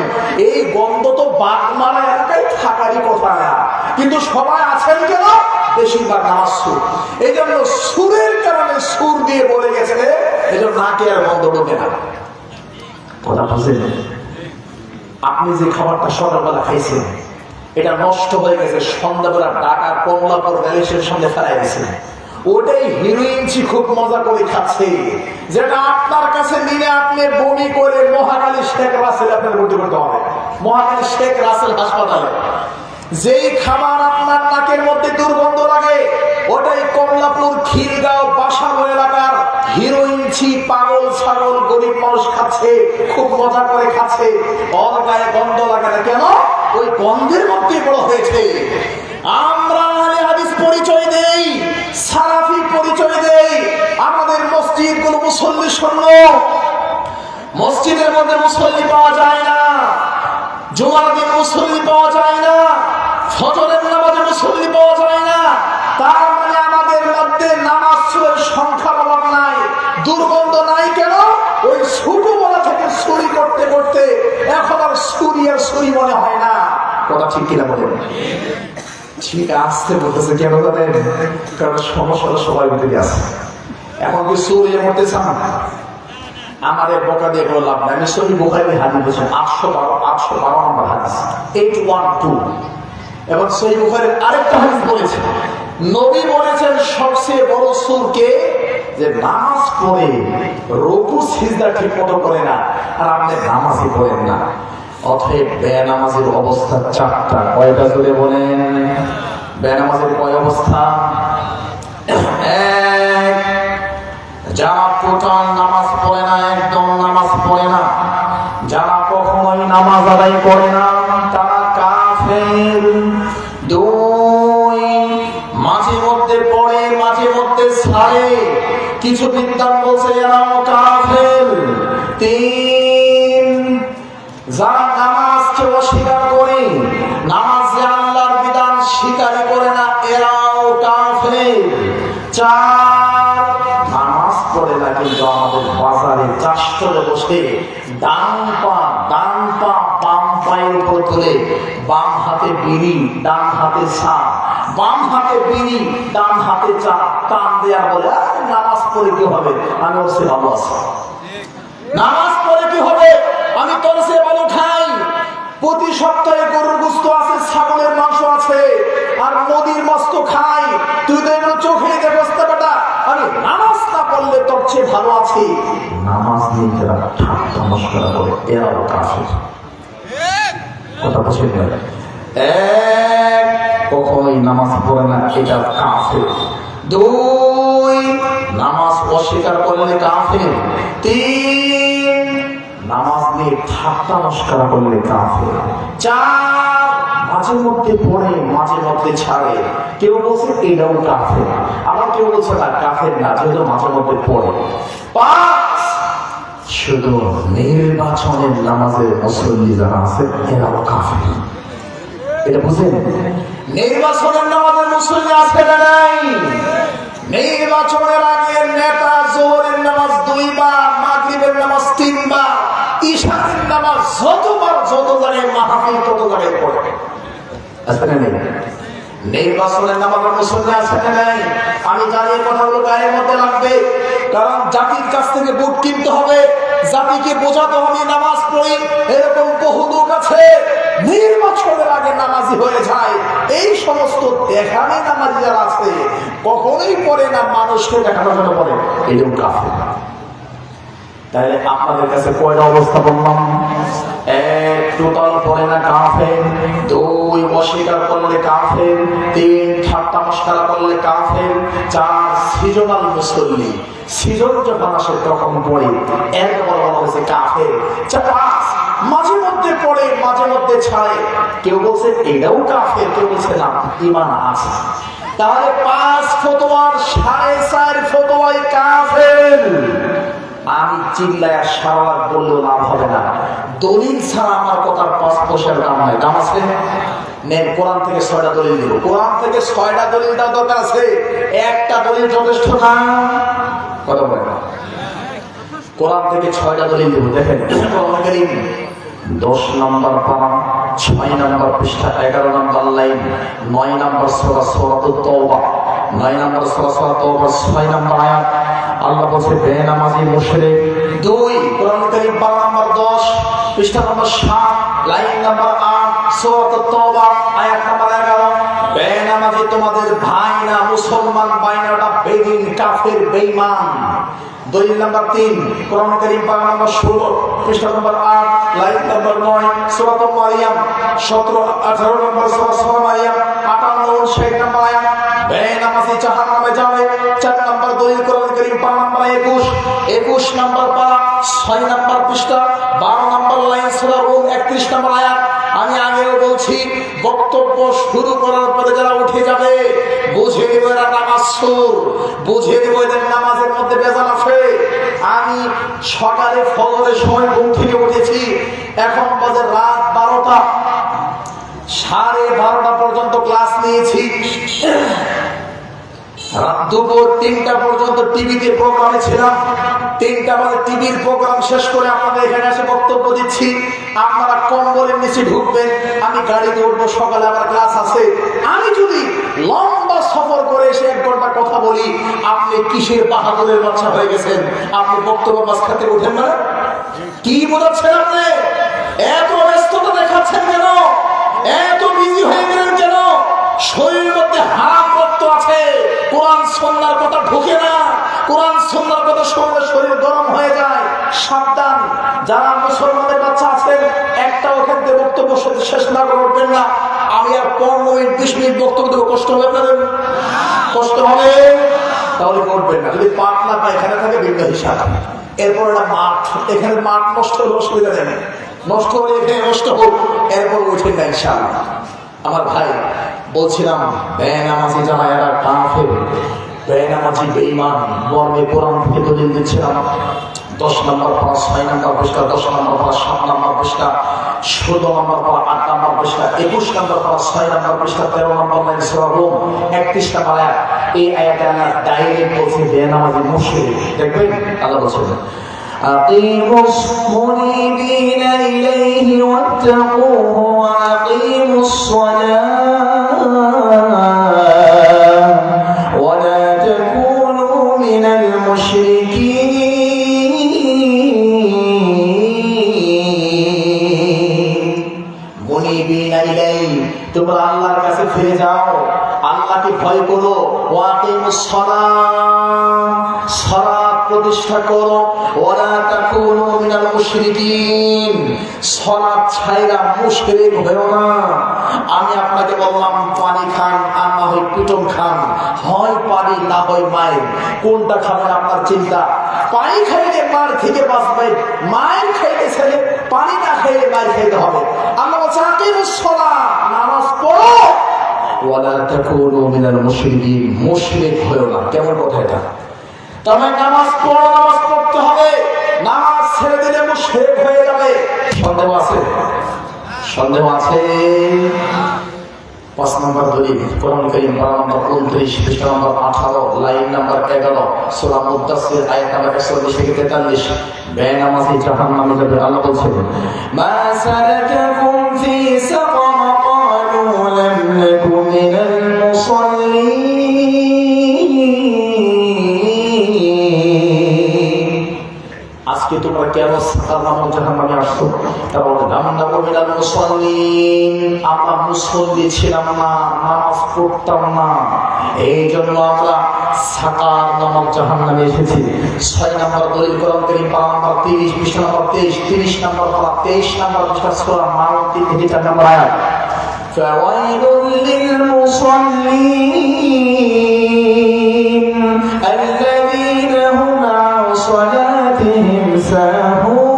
Speaker 3: এই গন্ধ তো বাগমারা এলাকায় থাকারই কথা না। কিন্তু সবাই আছেন কেন? বেশিরভাগ নামাজ সুর। এই জন্য সুরের কারণে সুর দিয়ে বলে গেছে, এই জন্য নাকে আর গন্ধ ঢোকে না। কথা বুঝলেন? আপনি যে খাবারটা সকালবেলা খাইছেন, এটা নষ্ট হয়ে গেছে, সন্ধ্যাবেলা ঢাকার কমলাপুর রেল স্টেশনে ফেলাই গেছে। ওটাই হিরোইনছি খুব মজা করে খাচ্ছে, যেটা আপনার কাছে নিয়ে আপনি বমি করে মহাকালী শেখ রাসেল আপনার ভর্তি করতে হবে। মহাকালী শেখ রাসেল হাসপাতালে যেই খাবার আপনার নাকের মধ্যে দুর্গন্ধ লাগে, ওটাই কমলাপুর খিলগাঁও বাসাবো এলাকার হিরোইনছি পাগল ছাগল গরিব মানুষ খাচ্ছে, খুব মজা করে খাচ্ছে। ওর গায়ে গন্ধ লাগে না কেন? ওই গন্ধের মধ্যে বড় হয়েছে। আমরা আহলে হাদিস পরিচয় দেই, সালাফি পরিচয় দেই। আমাদের মসজিদ গুলো মুসল্লি শূন্য, মসজিদের মধ্যে মুসল্লি পাওয়া যায় না, জুমার দিন মুসল্লি পাওয়া যায় না, ফজরের নামাজে মুসল্লি পাওয়া যায় না। তার মানে আমাদের মধ্যে নামাজ সুরের সংখ্যার অভাব নাই, দুর্গন্ধ নাই। কেন? ওই ছোটবেলা থেকে চুরি করতে করতে এখন আর চুরি আর চুরি মনে হয় না। কথা ঠিক কিনা বলেন? ঠিক আসতে বলতেছে কেন জানেন? কারণ সমস্যাটা সবাই ভিতরে আছে। এখন কি চুরি করতে চান? আমাদের বোকা দিয়ে কোনো লাভ নাই। আমি সহি বুখারী হাদিস বলছেন 812 নম্বর হাদিস 812। এবং সহি বুখারীর আরেকটা হাদিস বলেছে, নবী বলেছেন সবচেয়ে বড় চোর কে? যে নামাজ পড়ে রুকু সিজদা ঠিক মতো করে না, আর আপনি নামাজই পড়েন না। অতএব বেনামাজের অবস্থা 4টা। কয়টা জোরে বলেন? বেনামাজের কয় অবস্থা? এক, যারা টোটাল নামাজ পড়ে না, একদম নামাজ পড়ে না, যারা কখনোই নামাজ আদায় করে না, তারা কাফের। 2, মাঝে মধ্যে পড়ে মাঝে মধ্যে ছাড়ে, কিছু বিদ্বান বলছে এরাও কাফের। 3, যারা নামাজকে অস্বীকার করে, নামাজে আল্লাহর বিধান স্বীকারই করে না, এরাও কাফের। 4, নামাজ পড়ে না কিন্তু আমাদের বাজারে চাষ করে বসে ডান পা বাম পায়ের উপর তুলে, বাম হাতে বিড়ি ডান হাতে চা, বাম হাতে বিড়ি ডান হাতে চা, টান দেয়া বলে নামাজ পড়ে কি হবে, আমি ওর সে ভালো আছি। নামাজ পড়ে কি হবে, আমি তোর সে ভালো খাই। প্রতি সপ্তাহে গরুর গোশত আছে, ছাগলের মাংস আছে, আর নদীর মাছ তো খাই। তুই তো এগুলো চোখে দেখোস না বেটা, আমি নামাজ না পড়লে তোর চেয়ে ভালো আছি। নামাজ নিয়ে যারা ঠাট্টা মশকরা করে, এরাও কাফের। কথা বুঝে নেই। 1, কখনোই নামাজ পড়ে না, এটা কাফের। 2, নামাজ অস্বীকার করলে কাফের। 3, নামাজ নিয়ে ঠাট্টা মশকরা করলে কাফের। 4, মাঝে মধ্যে পড়ে মাঝে মধ্যে ছাড়ে। কেউ বলছে এটাও কাফের, আবার কেউ বলছে না কাফের না, যেহেতু মাঝে মধ্যে পড়ে। 5, শুধু নির্বাচনের নামাজের মুসল্লি যারা আছে এরাও কাফের। এটা বুঝেন? নির্বাচনের নামাজের মুসল্লি আছে না নাই? নির্বাচনের আগে নেতা জোহরের নামাজ 2 বার, মাগরিবের নামাজ 3 বার, ইশারের নামাজ যতবার যত জায়গায় মাহফিল তত জায়গায় পড়ে। আছে না নেই? নির্বাচনের নামাজের মুসল্লি আছে না নাই? আমি জানি এই কথাগুলো গায়ের মধ্যে লাগবে, কারণ জাতির কাছ থেকে ভোট কিনতে হবে, জাতিকে বোঝাতে হবে নামাজ পড়ি। এরকম বহু লোক আছে নির্বাচনের আগে নামাজি হয়ে যায়। এই সমস্ত দেখানে নামাজি যারা আছে কখনোই পড়ে না, মানুষকে দেখানোর জন্য পড়ে, এটাও কাফের। তাহলে আপনাদের কাছে কয়টা অবস্থা বললাম? এক, টোটাল পড়ে না কাফের। দুই, অস্বীকার করলে কাফের। তিন, ঠাট্টা মশকরা করলে কাফের। চার, সৃজনাল মুসল্লি, সৃজন যখন আসে তখন পড়ে, এরপর বলা হয়েছে কাফের। পাঁচ, মাঝে মধ্যে পড়ে মাঝে মধ্যে ছাড়ে। কেউ বলছে এটাও কাফের, কেউ বলছে না ঈমান আছে। তাহলে 5 ফতোয়ার 4.5 ফতোয়াই কাফের। আমি চিল্লায় সারা বললেও লাভ হবে না। দলিল ছাড়া আমার কথার 5 পয়সার দাম হয়। দাম আছে? নেন, কোরআন থেকে 6টা দলিল দিব। কোরআন থেকে 6টা দলিল দেওয়ার দরকার আছে, একটা দলিল যথেষ্ট না। কথা বলে না, কোরআন থেকে 6টা দলিল দিব। দেখেন কোরআন কারীম 10 নম্বর পারা, 6 নম্বর পৃষ্ঠা, 11 নম্বর লাইন, 9 নম্বর সূরা সূরাতুত তাওবা, 9 নম্বর সূরা সূরাতুত তাওবা, 6 নম্বর আয়াত। আল্লাহ বলছে বেনামাজি মুশরিক। 2 কোরআন কারীম পারা নম্বর 10, পৃষ্ঠা নম্বর 7, লাইন নম্বর 8, সূরাতুত তাওবা, আয়াত নম্বর 11। বেনামাজি তোমাদের ভাই না, মুসলমান ভাই না, ওটা বেঈমান, কাফের, বেঈমান। দলিল নাম্বার 3 কোরআন কারীম পারা নম্বর 16, পৃষ্ঠা নম্বর 8, লাইন নম্বর 9, সূরা মারিয়াম, 17, 18 নম্বর সূরা মারিয়াম, 58, 60 নম্বর আয়াত। বেনামাজি জাহান্নামে যাবে। 4 নম্বর দলিল কোরআন কারীম পারা নম্বর 21 নম্বর পারা, 6 নম্বর পৃষ্ঠা, 12 নম্বর লাইন, সূরা রুম, 31 নম্বর আয়াত। আমি আগেও বলছি, বক্তব্য শুরু করার পরে যারা উঠে যাবে বুঝে দেব এরা নামাজ সুর, বুঝে দেব এদের নামাজের মধ্যে বেজাল আছে। আমি সকালে ফজরের সময় ঘুম থেকে উঠেছি, এখন বাজে রাত 12টা, 12:30 পর্যন্ত ক্লাস নিয়েছি। রাত দুপুর 3টা পর্যন্ত টিভিতে প্রোগ্রামে ছিলাম। 3টা বাজে টিভির প্রোগ্রাম শেষ করে আপনাদের এখানে এসে বক্তব্য দিচ্ছি। আপনারা কম্বলের নিচে ঢুকবেন, আমি গাড়িতে উঠবো, সকালে আবার ক্লাস আছে। আমি যদি লম্বা সফর করে এসে 1 ঘন্টা কথা বলি, আপনি কিসের বাহাদুরের বাচ্চা হয়ে গেছেন? আপনি বক্তব্য মাঝখানে উঠেন না? কি বোঝাচ্ছেন আপনি? এত ব্যস্ততা দেখাচ্ছেন কেন? এত বিজি হয়ে গেলেন কেন? শরীরের মধ্যে হারাম রক্ত আছে, কোরআন সুন্নাহর কথা ঢোকে না। কোরআন সুন্নাহর কথা শুনলে শরীর গরম হয়ে যায়। সাবধান, যারা মুসলমানের বাচ্চা আছেন, একটা ওখান থেকে বক্তব্য শেষ না করবেন না। আমি আর 15 মিনিট 20 মিনিট বক্তব্য দেবো, কষ্ট হবে আপনাদের? কষ্ট হবে? তাহলে করবেন না। যদি পাঠ না পায় এখানে থাকে ভিন্ন হিসাব। এরপর একটা মাঠ, এখানে মাঠ নষ্ট হলে অসুবিধা নেই, নষ্ট হলে এখানে নষ্ট হোক, এরপর উঠেন না ইনশাআল্লাহ। আমার ভাই বলছিলাম, বেনামাজি যারা এরা কাফের, বেনামাজি বেঈমান, মর্মে কোরআন থেকে দলিল দিচ্ছিলাম। 10 নম্বর পারা, 6 নম্বর পৃষ্ঠা, 10 নম্বর পারা, 7 নম্বর পৃষ্ঠা, 16 নম্বর পারা, 8 নম্বর পৃষ্ঠা, 21 নম্বর পারা, 6 নম্বর পৃষ্ঠা, 13 নম্বর লাইন, সূরা রুম, 31 নম্বর আয়াত। এই আয়াতে আল্লাহ ডাইরেক্ট বলছে বেনামাজি মুশরিক। দেখবেন আল্লাহ বলছেন أقيموا منيبين إليه واتقوه وأقيموا الصلاة ولا تكونوا من المشركين منيبين إليه তোমরা আল্লাহর কাছে ফিরে যাও, আল্লাহকে ভয় করো। ওয়াকিমুস সালাত, সালাত প্রতিষ্ঠা করো। ওয়ালা তাকুনু মিনাল মুশরিকিন, সালাত ছাইরা মুশরিক হয়ো না। আমি আপনাকে বললাম পানি খান আর না হয় পিটন খান, হয় পানি না হয় মায়ের, কোনটা খাবেন আপনার চিন্তা। পানি খাইলে মার থেকে বাঁচবেন, মায়ের খাইলে ছেলে, পানি না খাইলে মায়ের খাইতে হবে। আল্লাহ বলছে আকিমুস সালাত, নামাজ পড়ো। ওয়ালা তাকুনু মিনাল মুশরিকিন, মুশরিক হয়ো না। কেমন কথা এটা? তবে নামাজ পড়ো, নামাজ পড়তে হবে। নামাজ ছেড়ে দিলে মুশরিক হয়ে যাবে। সন্দেহ আছে? সন্দেহ আছে? 5 নম্বর দলিল কোরআন কারীম পারা নম্বর 29, পৃষ্ঠা নম্বর 18, লাইন নম্বর 11, সূরা মুদ্দাসসির, আয়াত নম্বর 41 থেকে 43। বেনামাজি জাহান্নামে যাবে। আল্লাহ বলছেন মা সালাকাকুম ফি সাকার ক্বালু লাম নাকু মিনাল মুসাল্লিন। আজকে তোমরা কেন সাকার নামক জাহান্নামে আসছো? তারপর গামনা মিনাল মুসাল্লিন, আমরা মুসল্লি ছিলাম না, নামাজ পড়তাম না, এই জন্য আমরা সাকার নামক জাহান্নামে এসেছি। 6 নম্বর দলিল কোরআন কারীম পারা নাম্বার 30 পৃষ্ঠা নাম্বার 23 নম্বর পারা 23 নম্বর পৃষ্ঠা সূরা মাউন 3 নম্বর আয়াত। ফাওয়াইলুল লিল মুসাল্লিন আল্লাযীনা হুম আন সালাতিহিম সাহুন।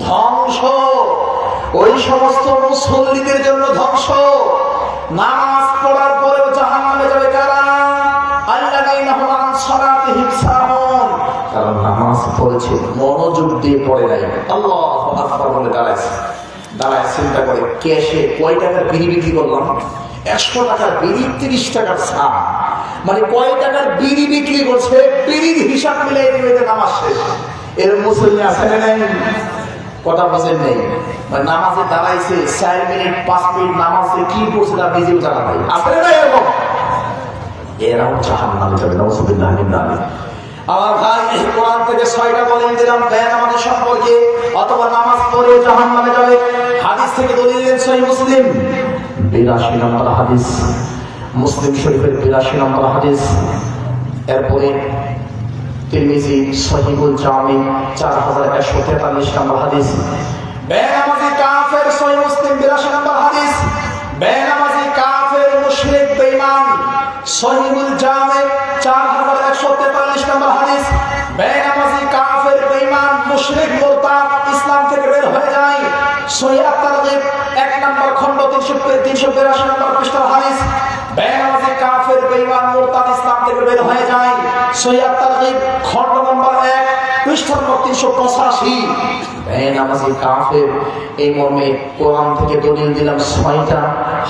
Speaker 3: ধ্বংস ওই সমস্ত মুসল্লিদের জন্য, ধ্বংস। নামাজ পড়ার পরেও জাহান্নামে যাবে কারা? আল্লাযীনা হুম আন সালাতিহিম সাহুন, কারণ নামাজ পড়েছে মনোযোগ দিয়ে পড়ে নাই, আল্লাহু আকবার বলে দাঁড়াইছে। দাঁড়ায় চিন্তা করে ক্যাশে কয় টাকার বিড়ি বিক্রি করলাম, 100 টাকার বিড়ি 30 টাকার ছাড়, মানে কয় টাকার বিড়ি বিক্রি করছে, বিড়ির হিসাব মিলাই দিবে নামাজ শেষ। এর মুসল্লি আছে না নাই? কথা বোঝেন নেই। মানে নামাজে দাঁড়াইছে 4 মিনিট 5 মিনিট নামাজে কি করছে তা নিজেও জানা নাই, আছে না এরকম? এরাও জাহান্নামে যাবে, নাউযুবিল্লাহি মিন যালিক। আমার ভাই, কোরআন থেকে 6টা দলিল দিলাম বেনামাজি সম্পর্কে, অথবা নামাজ পড়ে জাহান্নামে যাবে। হাদিস থেকে দলিল দিলেন সহিহ মুসলিম 82 নম্বর হাদিস, মুসলিম শরীফের 82 নম্বর হাদিস। এরপরে তিরমিজি সহিহুল জামি 4143 নম্বর হাদিস। বেনামাজি কাফের, সহিহ মুসলিম 82 নম্বর হাদিস। বেনামাজি কাফের, মুশরিক, বেঈমান, সহিহুল জামি 4143 নম্বর হাদিস। বেনামাজি কাফের, বেঈমান, মুশরিক, মুরতাদ ইসলাম থেকে বের হয়ে যায়, সহিহ আত-তারগীব 1 নম্বর খণ্ড 382 নম্বর পৃষ্ঠার হাদিস। বেনামাজি কাফের, বেঈমান, মুরতাদ ইসলাম থেকে বের হয়ে যায়, সহিহ আত-তারগীব খণ্ড নম্বর 1 পৃষ্ঠা নম্বর 385। বেনামাজি কাফের, এই মর্মে কোরআন থেকে দলিল দিলাম 6টা,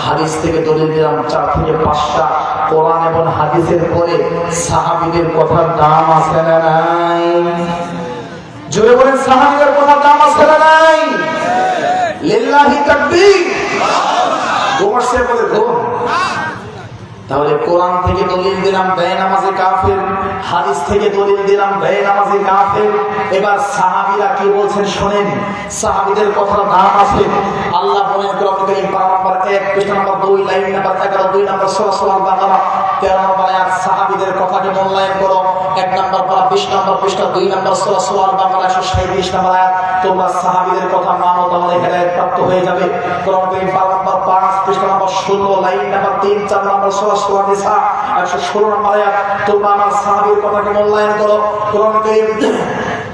Speaker 3: হাদিস থেকে দলিল দিলাম 4 থেকে 5টা। কোরআন এবং হাদিসের পরে সাহাবীদের কথার দাম আছে না নাই? জোরে বলেন, সাহাবীদের কথার দাম আছে না নাই? লিল্লাহি তাকবীর। গোমর্ষে বলে ধরুন। তাহলে কোরআন থেকে দলিল দিলাম বেনামাজি কাফের, হাদিস থেকে দলিল দিলাম বেনামাজি কাফের। এবার সাহাবীরা কি বলছেন শুনেন, সাহাবীদের কথার দাম আছে। আল্লাহ বলেন কোরআন কারীম পারা নাম্বার 1 পৃষ্ঠা নাম্বার 2 লাইন নাম্বার 11, 2 নম্বর সূরা সূরা বাকারা 13 নম্বর আয়াত। সাহাবীদের কথাকে মূল্যায়ন করো। 1 নম্বর পারা 20 নম্বর পৃষ্ঠা 2 নম্বর সূরা সূরা বাকারা 137 নম্বর আয়াত। তোমরা সাহাবীদের কথা মানো, তাহলে হেদায়েত প্রাপ্ত হয়ে যাবে। কোরআন কারীম পারা নাম্বার 5 পৃষ্ঠা নাম্বার 16 লাইন নাম্বার 3 4 নম্বর সূরা সূরা নিসা 116 নম্বর আয়াত। তোমরা আমার সাহাবীর কথাকে মূল্যায়ন করো। কোরআন কারীম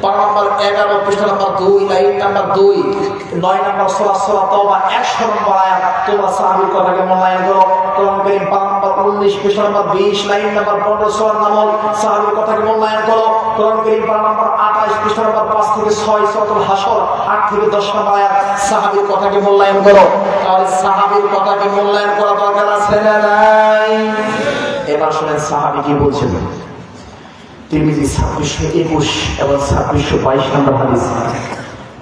Speaker 3: পারা নাম্বার 11 পৃষ্ঠা নাম্বার 2 লাইন নাম্বার 2 9 নম্বর সূরা সূরা তাওবা 100 নম্বর আয়াত। তোমরা সাহাবীর কথাকে মূল্যায়ন করো। কোরআন কারীম পারা নাম্বার 19 পৃষ্ঠা নাম্বার 20 লাইন নাম্বার 15 সূরা নামল, সাহাবীর কথাকে মূল্যায়ন করো। কোরআন কারীম পারা নাম্বার 28 পৃষ্ঠা নাম্বার 5 থেকে 6 সূরাতুল হাসর 8 থেকে 10 নম্বর আয়াত। সাহাবীর কথাকে মূল্যায়ন করো। তাহলে সাহাবীর কথাকে মূল্যায়ন করা দরকার আছে না নাই? এবার শুনেন সাহাবী কি বলছেন। তিরমিজি 2621 এবং 2622 নম্বর হাদিস।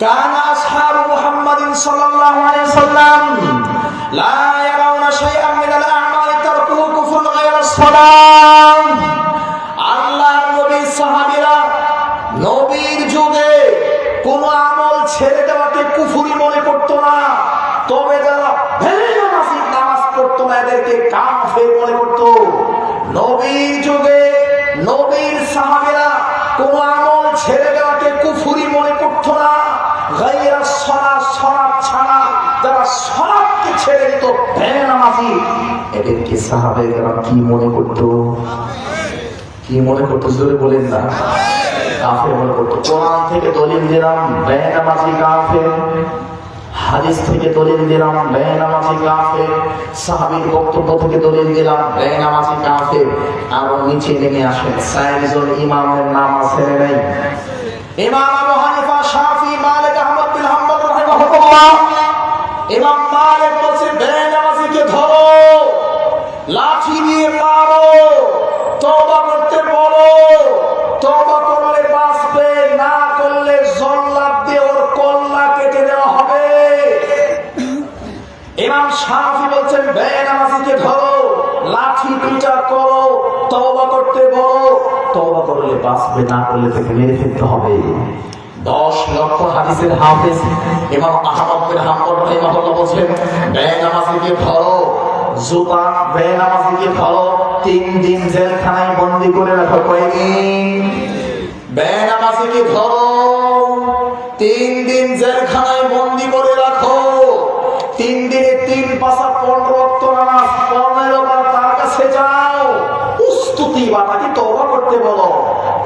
Speaker 3: কানা আসহাবু মুহাম্মাদিন সাল্লাল্লাহু আলাইহি ওয়াসাল্লাম লা ইয়ারাউনা শাইআন মিনাল আ'মালি তারকুহু কুফরুন গায়রা সালাম। আল্লাহর নবীর সাহাবীরা নবীর যুগে কোন আমল ছেড়ে দেওয়াকে কুফরি মনে করতো না, তবে যারা বেনামাজি নামাজ পড়তো না এদেরকে কাফের মনে করতো। নবীর যুগে নবীর সাহাবীরা কোন আমল ছেড়ে দেওয়াকে কুফরি মনে করতো না, গায়রা সালাত, সালাত ছাড়া যারা সালাতকে ছেড়ে দিত বেনামাজি, এদেরকে সাহাবায়েরা কি মনে করতো? কি মনে করতো? জোরে বলেন না। কাফের মনে করতো। কোরআন থেকে দলিল দিলাম বেনামাজি কাফের, হাদিস থেকে দলিল দিলাম বেনামাজি কাফের, সাহাবীর বক্তব্য থেকে দলিল দিলাম বেনামাজি কাফের। আরো নিচে নেমে আসেন, 4 জন ইমামের নাম আছে নাই? ইমাম আবু হানিফা, শাফি, মালিক, আহমদ বিন হাম্বল রাহিমাহুল্লাহ। ইমাম মালিক বলছে বেনামাজিকে ধরো, লাঠি দিয়ে মারো, তওবা করতে বলো, তওবা করলে বাঁচবে, না করলে জল্লাদ দিয়ে ওর কল্লা কেটে দেওয়া হবে। ইমাম শাফি বলছেন বেনামাজিকে ধরো, লাঠি পিটা করো, তওবা করতে করতে বলো, তওবা করলে বাঁচবে, না করলে তাকে মেরে ফেলতে হবে। 10 লক্ষ হাদিসের হাফেজ ইমাম আহমদ বিন হাম্বল রাহিমাহুল্লাহ বলেন, বেনামাজিকে ধরো, জুতা বেনামাজিকে ধরো, 3 দিন জেলখানায় বন্দী করে রাখো। কয়দিন? বেনামাজিকে ধরো, 3 দিন জেলখানায় বন্দী করে রাখো। 3 দিনে 3 পাশা 15 ওয়াক্ত নামাজ 15 বার তার কাছে যাও, উস্তুতি বা তাকে তওবা করতে বলো।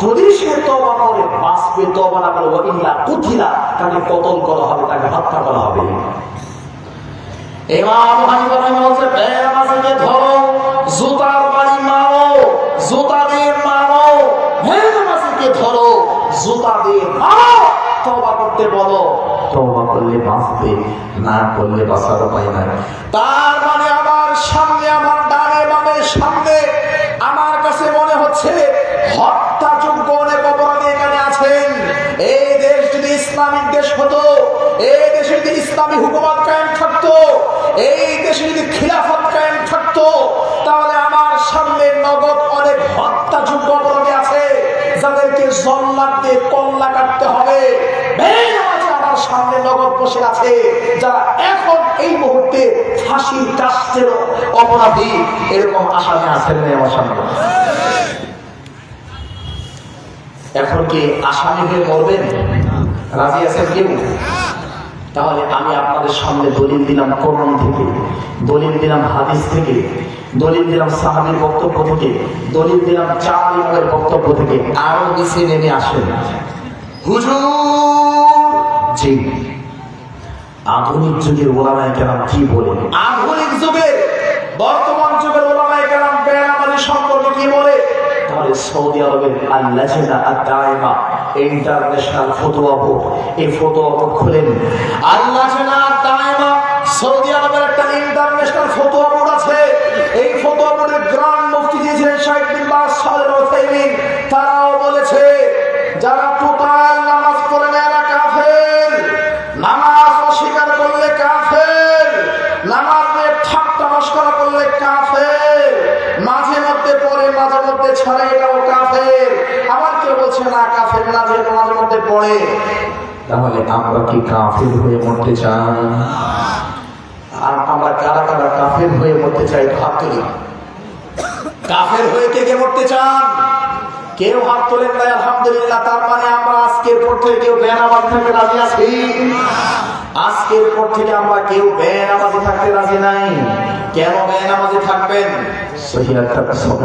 Speaker 3: যদি সে তওবা করে বাঁচবে, তওবা না করে ওয়াইল্লা কুতিলা, তাকে কতল করা হবে, তাকে হত্যা করা হবে। ইমাম আবু হানিফা বলছে, বেনামাজিকে ধরো, জুতার বাড়ি মারো, জুতা দিয়ে মারো। বেনামাজিকে ধরো, জুতা দিয়ে মারো, তওবা করতে বলো। তওবা করলে বাঁচবে, না করলে বাঁচার উপায় নাই। তার মানে আমার সামনে, আমার ডানে বামে সামনে আমার কাছে মনে হচ্ছে হত্যাযোগ্য অনেক অপরাধী এখানে আছেন। এই দেশ যদি ইসলামিক দেশ হতো, এই দেশে যদি ইসলামী হুকুমত কায়েম থাকতো, এই দেশে যদি খিলাফত কায়েম থাকতো, তাহলে আমার সামনে নগদ অনেক হত্যাযোগ্য অপরাধী আছে যাদেরকে জল্লাদ দিয়ে কল্লা কাটতে হবে। আমার সামনে নগদ বসে আছে যারা এখন এই মুহূর্তে ফাঁসির কাস্টের অপরাধী। এরকম আসামি আছেন না আমার সামনে? এখন কি আসামি হয়ে মরবেন? রাজি আছেন কেউ? তাহলে আমি আপনাদের সামনে দলিল দিলাম কোরআন থেকে, দলিল দিলাম হাদিস থেকে, দলিল দিলাম সাহাবীর বক্তব্য থেকে, দলিল দিলাম 4 ইমামের বক্তব্য থেকে। আরো নিচে নেমে আসেন। হুজুর, জি, আধুনিক যুগের ওলামায়ে কেরাম কি বলেন? আধুনিক যুগের, বর্তমান যুগের ওলামায়ে কেরাম বেনামাজি সম্পর্কে কি বলে? তাহলে সৌদি আরবের আল-লাজনা আদ-দায়মা ইন্টারন্যাশনাল ফতোয়া বোর্ড, এই ফতোয়া বোর্ড খুলেন। আল-লাজনা আদ-দায়মা সৌদি আরবের একটা ইন্টারন্যাশনাল ফতোয়া বোর্ড আছে। এই ফতোয়া বোর্ডের গ্র্যান্ড মুফতি দিয়েছিলেন শাইখ বিন বাজ সালেহ আল-উসাইমিন। তারাও বলেছে যারা টোটাল নামাজ পড়ে না এরা কাফের, নামাজ অস্বীকার করলে কাফের, নামাজ নিয়ে ঠাট্টা মশকরা করলে কাফের, মাঝে মধ্যে পড়ে মাঝে মধ্যে ছাড়ে এটাও কাফের। আবার কেউ বলছে না কাফের না, যে মাঝে মধ্যে পড়ে। তাহলে আমরা কি কাফের হয়ে মরতে চাই? আর আমরা কারা কারা কাফের হয়ে মরতে চাই? হাত তুলি। কাফের হয়ে কে কে মরতে চান? কেউ হাত তোলেন নাই, আলহামদুলিল্লাহ। তার মানে আমরা আজকের পর থেকে কেউ বেনামাজি থাকতে রাজি আছি? আজকের পর থেকে আমরা কেউ বেনামাজি থাকতে রাজি নাই। কেন বেনামাজি থাকবেন? সহিহ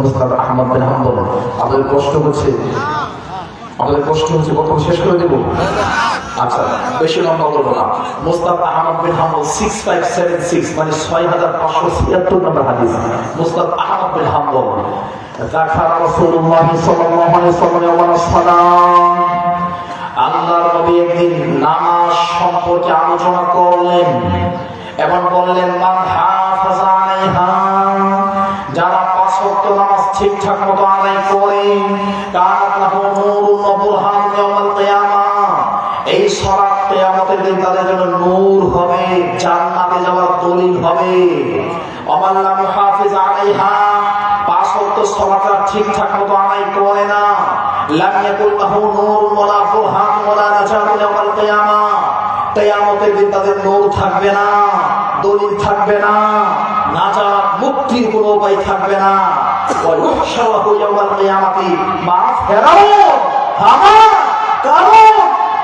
Speaker 3: মুসনাদ আহমদ বিন হাম্বল। আমাদের কষ্ট হচ্ছে, আমাদের কষ্ট হচ্ছে, কত শেষ করে দেব? আচ্ছা, বেশি লম্বা করবো না। মুসনাদ আহমদ বিন হাম্বল 6576, মানে 6576 নম্বর হাদিস। মুসনাদ আহমদ বিন হাম্বল। আল্লাহর নবী একদিন নামাজ সম্পর্কে আলোচনা করলেন এবং বললেন, মান হাফাযা আলাইহা, যারা 5 ওয়াক্ত নামাজ ঠিকঠাক মতো আদায় করে, কানাত লাহু নূরুন ওয়া বুরহান ইয়াউমাল কিয়ামাহ, এই সালাত কিয়ামতের দিন তাদের জন্য নূর হবে, জান্নাতে যাওয়ার দলিল হবে। ওমান লাম হাফিজ আলাইহা, 5 ওয়াক্ত সালাত ঠিকঠাক মতো আদায় করে না, লাম ইয়াকুল লাহু নূরুন ওয়ালা বুরহান ওয়ালা নাজাতু ইয়াউমাল কিয়ামাহ, কিয়ামতের দিন তাদের নূর থাকবে না, দলিল থাকবে না, নাজাত মুক্তির কোনো উপায় থাকবে না। ওয়া ইউহশারু ইয়াউমাল কিয়ামাতি মা ফিরাউন হামান কারুন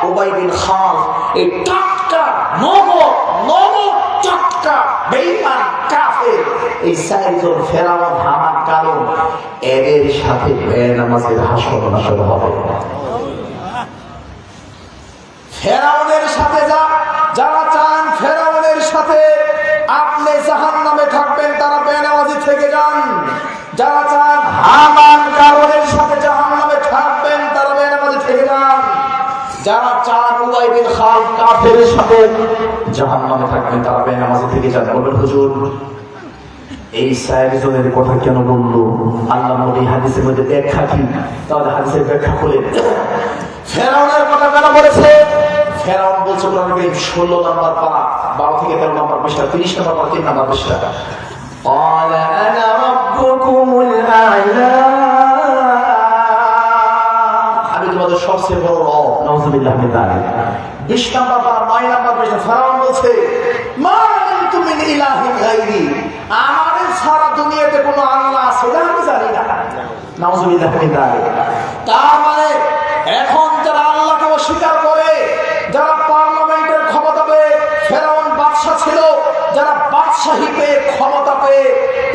Speaker 3: উবাই বিন খালদ। এই টাটকা নগদ টাটকা বেঈমান কাফের, এই 4 জন ফেরাউন হামান কারুন, এদের সাথে বেনামাজের হাসর নাসর হবে। ফেরাউনের সাথে যারা চান ফেরাউনের সাথে আপনি জাহান্নামে থাকবেন, তারা বেনামাজি থেকে যান। যারা চান হামান কারুনের সাথে জাহান্নামে থাকবেন, তারা বেনামাজি থেকে যান। যারা চান উবাই বিন খালদ কাফেরের সাথে জাহান্নামে থাকবেন, তারা বেনামাজি থেকে যান। বলবেন হুজুর, এই 4 জনের কথা কেন বললো? আল্লাহ নবী হাদিসের মধ্যে ব্যাখ্যা কি? তাহলে হাদিসের ব্যাখ্যা খুলে ফেরাউনের কথা কেন বলেছে? ফেরাউন বলছে কোরআন কারীম 16 নম্বর পারা, 12 থেকে 13 নম্বর পৃষ্ঠা, 30 নম্বর পারা, 3 নম্বর পৃষ্ঠা। ক্বালা আনা রাব্বুকুমুল আ'লা, মধ্যে সবচেয়ে বড় রব। নাউযুবিল্লাহ মিন যালিক। 20 নম্বর বা 9 নম্বর পৃষ্ঠা ফেরাউন বলছে, মা আনতু মিন ইলাহিন গায়রি, আমাদের সারা দুনিয়াতে কোনো আল্লাহ আছে না আমি জানি না। নাউযুবিল্লাহ মিন যালিক। তার মানে এখন যারা আল্লাহকে অস্বীকার করে, যারা পার্লামেন্টের ক্ষমতা পেয়ে, ফেরাউন বাদশা ছিল, যারা বাদশাহী পেয়ে ক্ষমতা পেয়ে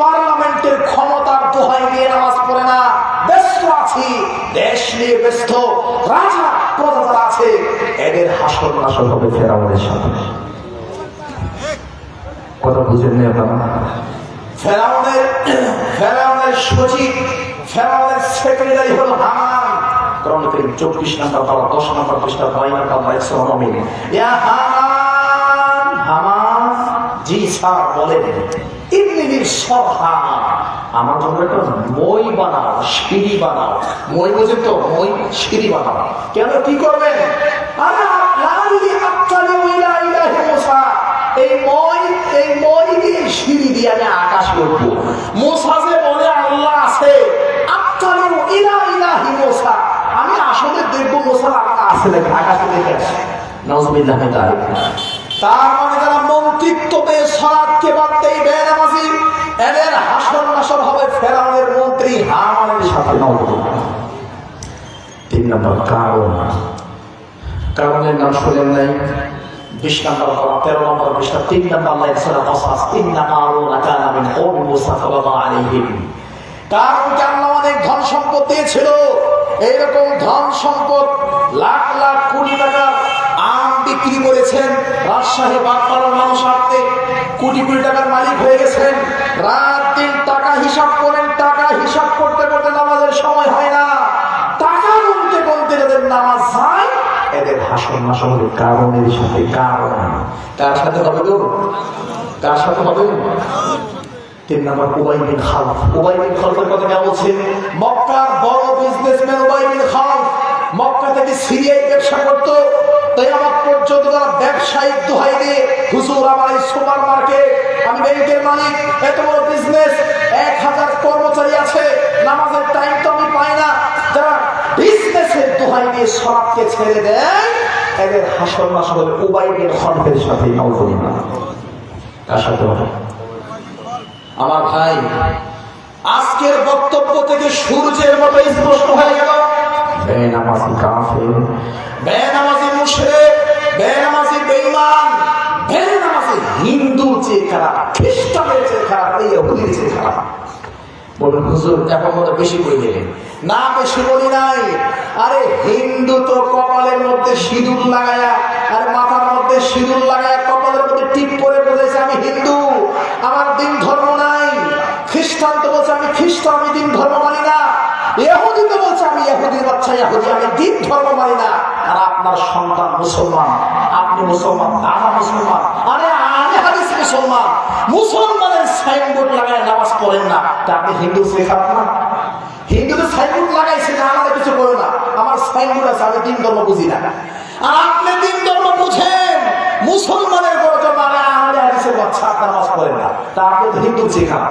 Speaker 3: পার্লামেন্টের ক্ষমতার দোহাই দিয়ে নামাজ পড়ে না, ব্যস্ত আছি, দেশ নিয়ে ব্যস্ত, রাজা প্রজা যারা আছে, এদের হাসর নাসর হবে ফেরাউনের সাথে।
Speaker 2: কথা বুঝেন না আপনারা?
Speaker 3: ফেরাউনের সচিব, ফেরাউনের সেক্রেটারি হলো হামান। কোরআন কারীম 24 নম্বর পারা 10 নম্বর পৃষ্ঠা 9 নম্বর আয়াত। ইয়া হামান, হামান জি স্যার বলেন, ইবনি সরহা, আমার জন্য একটা মই বানাও, সিঁড়ি বানাও। মই বুঝেন তো? মই সিঁড়ি বানাও। কেন, কি করবেন? আরে লালি আত্তালি ইলা ইলাহি মুসা, এই মই দিয়ে সিঁড়ি দিয়ে আমি আকাশে উঠবো। মুসা যে বলে আল্লাহ আছে, আত্তালি ইলা ইলাহি মুসা, আমি আসলে দেখবো মুসার আল্লাহ আছে নাকি, আকাশে দেখে আসে। নাউযুবিল্লাহ মিন যালিক। তার মানে যারা মন্ত্রিত্ব পেয়ে সালাতকে বাদ দেয়, বেনামাজি, এদের হাসর নাসর হবে ফেরাউনের মন্ত্রী হামানের সাথে।
Speaker 2: 3 নম্বর কারণ, কারণের নাম শুনেন নাই?
Speaker 3: 20 নম্বর পারা 13 নম্বর পৃষ্ঠা 3 নম্বর আল্লাহ সূরা কাসাস, ইন্না কারুনা কানা মিন কওমি মুসা ফাবাগা আলাইহিম। কারণ আল্লাহ অনেক ধন সম্পদ দিয়েছিল, এইরকম ধন সম্পদ লাখ লাখ কোটি টাকা আম বিক্রি করেছেন, রাজশাহী বাগপাড়ার মানুষ আপনি কোটি কোটি টাকার মালিক হয়ে গেছেন। রাত দিন টাকা হিসাব করেন, টাকা হিসাব করতে করতে নামাজের সময় হয় না, টাকা গুনতে গুনতে যাদের নামাজ যায়, এদের হাসর নাসর হবে কারণের সাথে। কারণ কার সাথে হবে গো? কার সাথে হবে? 3 নম্বর উবাই বিন খালফ। উবাই বিন খালফের কথা কেন বলছে? মক্কার বড় বিজনেসম্যান উবাই বিন খালফ মক্কা থেকে সিরিয়ায় ব্যবসা করত। কিয়ামত পর্যন্ত তারা ব্যবসায়িক দোহাই দিয়ে, হুজুর আমার এই সুপার মার্কেট, আমি ব্যাংকের মালিক, এত বড় বিজনেস, 1000 কর্মচারী আছে, নামাজের টাইম তো আমি পাই না, যারা বিজনেসের দোহাই দিয়ে সালাতকে ছেড়ে দেয়, এদের হাসর নাসর হবে উবাই বিন খালফের সাথে। নাউযুবিল্লাহ। কার সাথে হবে? আমার ভাই, আজকের বক্তব্য থেকে সূর্যের মতো স্পষ্ট হয়ে গেল,
Speaker 2: বেনামাজি কাফের,
Speaker 3: বেনামাজি মুশরিক, বেনামাজি বেঈমান, বেনামাজি হিন্দুর চেয়ে খারাপ, খ্রিস্টানের চেয়ে খারাপ, ইহুদির চেয়ে খারাপ। বলুন হুজুর এখন মতো বেশি বই দিলেন না? বেশি বলি নাই। আরে হিন্দু তো কপালের মধ্যে সিঁদুর লাগায়া, আর মাথার মধ্যে সিঁদুর লাগায়া, কপালের মধ্যে টিপ পরে বলেছে আমি হিন্দু, আমার দিন ধর্ম নাই। খ্রিস্টান তো বলছে আমি খ্রিস্টান, আমি দিন ধর্ম মানি না। ইহুদি তো বলছে আমি ইহুদির বাচ্চা ইহুদি, আমি দিন ধর্ম মানি না। আর আপনার সন্তান মুসলমান, আপনি মুসলমান, আমরা মুসলমান, আরে আলে হাদিস মুসলমান, মুসলমানের সাইনবোর্ড লাগায় নামাজ পড়েন না, তা আপনি হিন্দু শেখান না? হিন্দুদের সাইনবোর্ড লাগাইছে না, আমাদের কিছু করো না, আমার সাইনবোর্ড আছে, আমি দিন ধর্ম বুঝি না। আর আপনি দিন ধর্ম বুঝেন, মুসলমানের বড় জন্য আলে হাদিসের বাচ্চা, আপনার নামাজ পড়েন না, তা আপনি তো হিন্দু শেখান।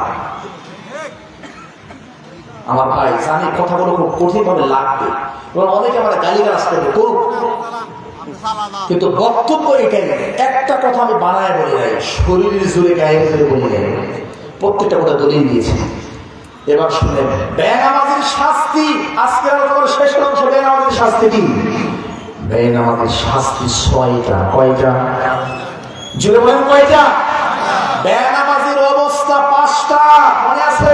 Speaker 3: আমার ভাই জানি কথাগুলো খুব কঠিন ভাবে লাগবে এবং অনেকে আমার গালিগালাজ করবে, করুক, কিন্তু বক্তব্য এটাই। একটা কথা আমি বানায় বলি নাই, শরীরের জোরে গায়ের জোরে বলি নাই, প্রত্যেকটা কথা দলিল দিয়েছি। এবার শুনেন, বেনামাজির শাস্তি, আজকের আলোচনার শেষ অংশ, বেনামাজির শাস্তি কি?
Speaker 2: বেনামাজির শাস্তি 6টা। কয়টা?
Speaker 3: জোরে বলেন কয়টা? বেনামাজির অবস্থা 5টা, মনে আছে?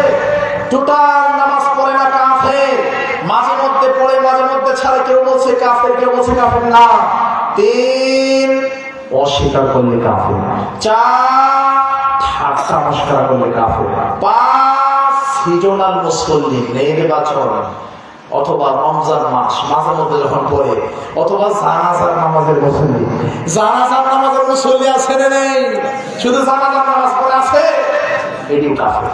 Speaker 3: টোটাল নামাজ পড়ে না কাফের, মাঝে মধ্যে পড়ে মাঝে মধ্যে ছাড়ে, কেউ বলছে কাফের, কেউ বলছে কাফের না। 3
Speaker 2: অস্বীকার করলে কাফের।
Speaker 3: 4
Speaker 2: ঠাট্টা মশকরা করলে কাফের।
Speaker 3: 5 সিজনাল মুসল্লি, নির্বাচন অথবা রমজান মাস মাঝে মধ্যে যখন পড়ে, অথবা জানাজার নামাজের মুসল্লি। জানাজার নামাজের মুসল্লি আছে না নেই? শুধু জানাজার নামাজ পড়ে আছে, এটিও কাফের।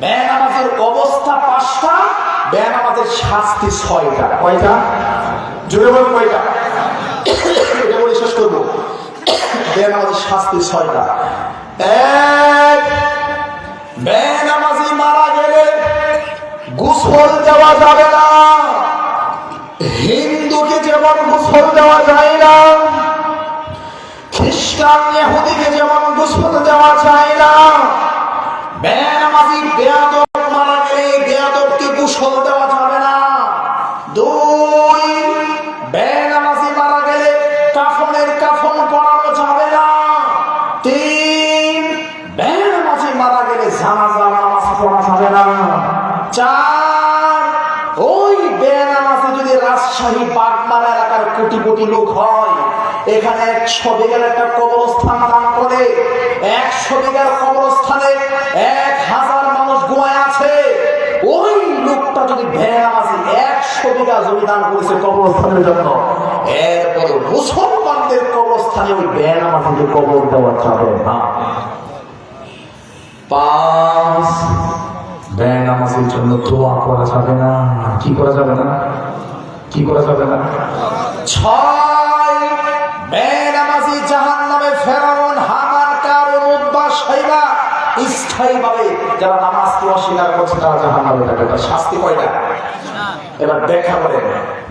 Speaker 3: বেনামাজের অবস্থা 5টা, বেনামাজের শাস্তি 6টা। কয়টা? জোরে বল কয়টা? এটা বলে শেষ করবো। বেনামাজের শাস্তি 6টা। 1, বেনামাজি মারা গেলে গোসল দেওয়া যাবে না, গোসল দেওয়া যায় না, খ্রিস্টান ইহুদিকে যেমন গোসল দেওয়া যায় না, বেনামাজি বেয়াদব মারা গেলে বেয়াদবকে গোসল দেওয়া যাবে না। দুই, বেনামাজি মারা গেলে কাফনের কাফন পরানো যাবে না। তিন, বেনামাজি মারা গেলে জানাজা নামাজ পড়া যাবে না। চার, ওই বেনামাজি যদি রাজশাহী বাগমারা এলাকার কোটি কোটি লোক হয়, এখানে 100 বিঘার একটা কবরস্থান দান করে, 100 বিঘার কবরস্থানে 1000 মানুষ ঘুমায় আছে, ওই লোকটা যদি বেনামাজি 100 বিঘা জমি দান করেছে কবরস্থানের জন্য, এরপরে মুসলমানদের কবরস্থানে ওই বেনামাজিকে কবর দেওয়া যাবে না। 5, বেনামাজির জন্য দোয়া করা যাবে না। কি করা যাবে না? কি করা যাবে না? 6, বেনামাজি জাহান্নামে ফেরাউন, হামান, কারুন, উতবা, শাইবা স্থায়ীভাবে যারা নামাজকে অস্বীকার করছে তারা জাহান্নামে যাবে। তার শাস্তি কয়টা? এবার ব্যাখ্যা করেন।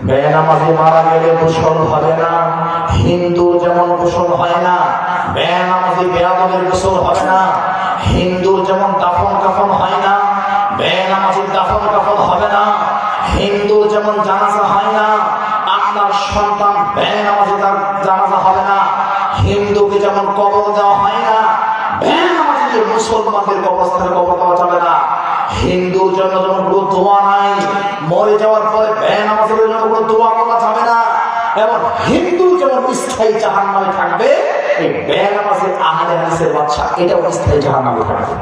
Speaker 3: বেনামাজি মারা গেলে গোসল হবে না। হিন্দু যেমন গোসল হয় না, বেনামাজি বেয়াদবের গোসল হবে না। হিন্দু যেমন দাফন কাফন হয় না, বেনামাজির দাফন কাফন হবে না। হিন্দু যেমন জানাজা হয় না, আপনার সন্তান বেনামাজি তার জানাজা হবে না। হিন্দুকে যেমন কবর দেওয়া হয় না, বেনামাজিকে মুসলমানদের কবরস্থানে কবর দেওয়া যাবে না। হিন্দুর জন্য যেমন কোনো দোয়া নাই, মরে যাওয়ার পরে বেনামাজিদের জন্য কোনো দোয়া করা যাবে না। এবং হিন্দু যেমন স্থায়ী জাহান্নামে থাকবে, এই বেনামাজি আহলে হাদিসের বাচ্চা এটাও স্থায়ী জাহান্নামে থাকবে।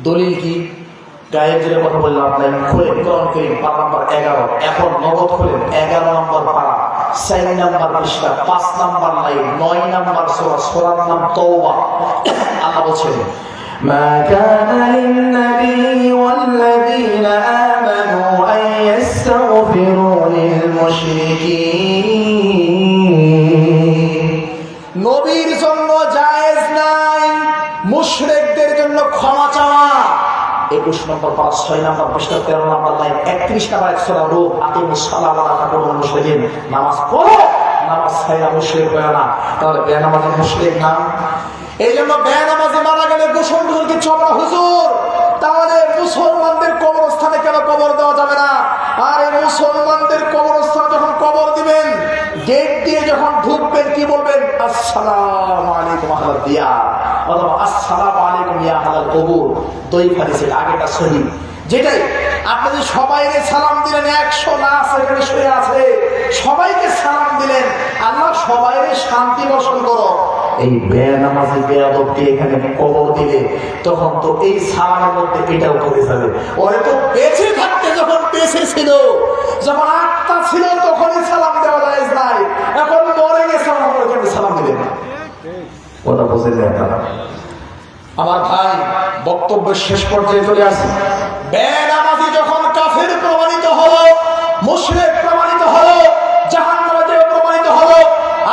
Speaker 3: দলিল কি? গায়ের যে কথা বললাম আপনার খোলেন কোরআন কারীম পারা নাম্বার 11, এখন নগদ খোলেন 11 নম্বর পারা, 4 নম্বর পৃষ্ঠা, 5 নম্বর লাইন, 9 নম্বর সূরা, সূরার নাম তাওবা। আল্লাহ বলেন, মা কানা লিন-নবী ওয়াল-লাযীনা আমানু আন ইস্তাগফিরু লিল-মুশরিকিন। নবীর জন্য জায়েজ নাই মুশরিকদের জন্য ক্ষমা চাওয়া। 21 নম্বর পারা, 6 নম্বর পৃষ্ঠা, 13 নম্বর লাইন, 31 নম্বর সূরা রূম, আকিমুস সালাত ওয়া লা তাকুনু মুশরিকিন। নামাজ পড়ো, নামাজ ছাইরা মুশরিক হয় না। তাহলে বেনামাজি মুশরিক না? এই জন্য বেনামাজি মারা গেলে গোসল টোসল কিছু হবে না হুজুর। তাহলে মুসলমানদের কবরস্থানে কেন কবর দেওয়া যাবে না? আর এই মুসলমানদের কবরস্থানে যখন কবর দিবেন, গেট দিয়ে যখন ঢুকবেন কি বলবেন? আসসালামু আলাইকুম আহলাদ দিয়ার, অথবা আসসালামু আলাইকুম ইয়া আহলাল কবর। দই হাদিসের আগেটা সহিহ, যেটাই আপনি যে সবাইকে সালাম দিলেন, 100 লাশ এখানে শুয়ে আছে, সবাইকে সালাম দিলেন, আল্লাহ সবাইকে শান্তি বর্ষণ করো। এই বেনামাজি বেয়াদবকে এখানে কবর দিলে তখন তো এই সালামের মধ্যে এটাও করে যাবে। ওরে তো বেঁচে থাকতে যখন বেঁচে ছিল, যখন আত্মা ছিল তখনই সালাম দেওয়া যায় নাই, এখন মরে গেছে ওখানে সালাম দিবেন না। কথা বুঝে যায় আপনারা? আমার ভাই, বক্তব্যের শেষ পর্যায়ে চলে আসে। বেনামাজি যখন কাফের প্রমাণিত হলো, মুশরিক প্রমাণিত হলো, জাহান্নামে প্রমাণিত হলো,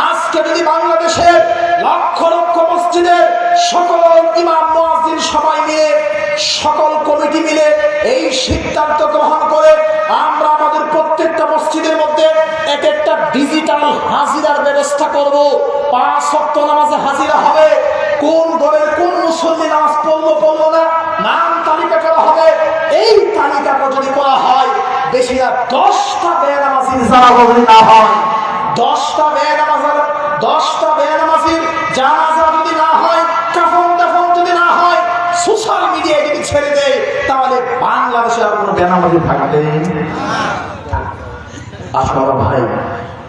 Speaker 3: আজকে যদি বাংলাদেশের লক্ষ লক্ষ মসজিদের সকল ইমাম মুয়াজ্জিন সবাই মিলে, সকল কমিটি মিলে এই সিদ্ধান্ত গ্রহণ করে আমরা আমাদের প্রত্যেকটা মসজিদের মধ্যে এক একটা ডিজিটাল হাজিরার ব্যবস্থা করব। 5 ওয়াক্ত নামাজে হাজিরা হবে, কোন দলের কোন মুসল্লি নামাজ পড়লো না নাম তালিকা করা হবে। এই তালিকা যদি করা হয়, বেশি না 10টা বেনামাজির জানাজা যদি না হয়, 10টা বেনামাজির জানাজা যদি না হয়, কাফন দাফন যদি না হয়, সোশ্যাল মিডিয়ায় যদি ছেড়ে দেয়, তাহলে বাংলাদেশে আর কোনো বেনামাজি থাকবে না। আপনারা ভাই,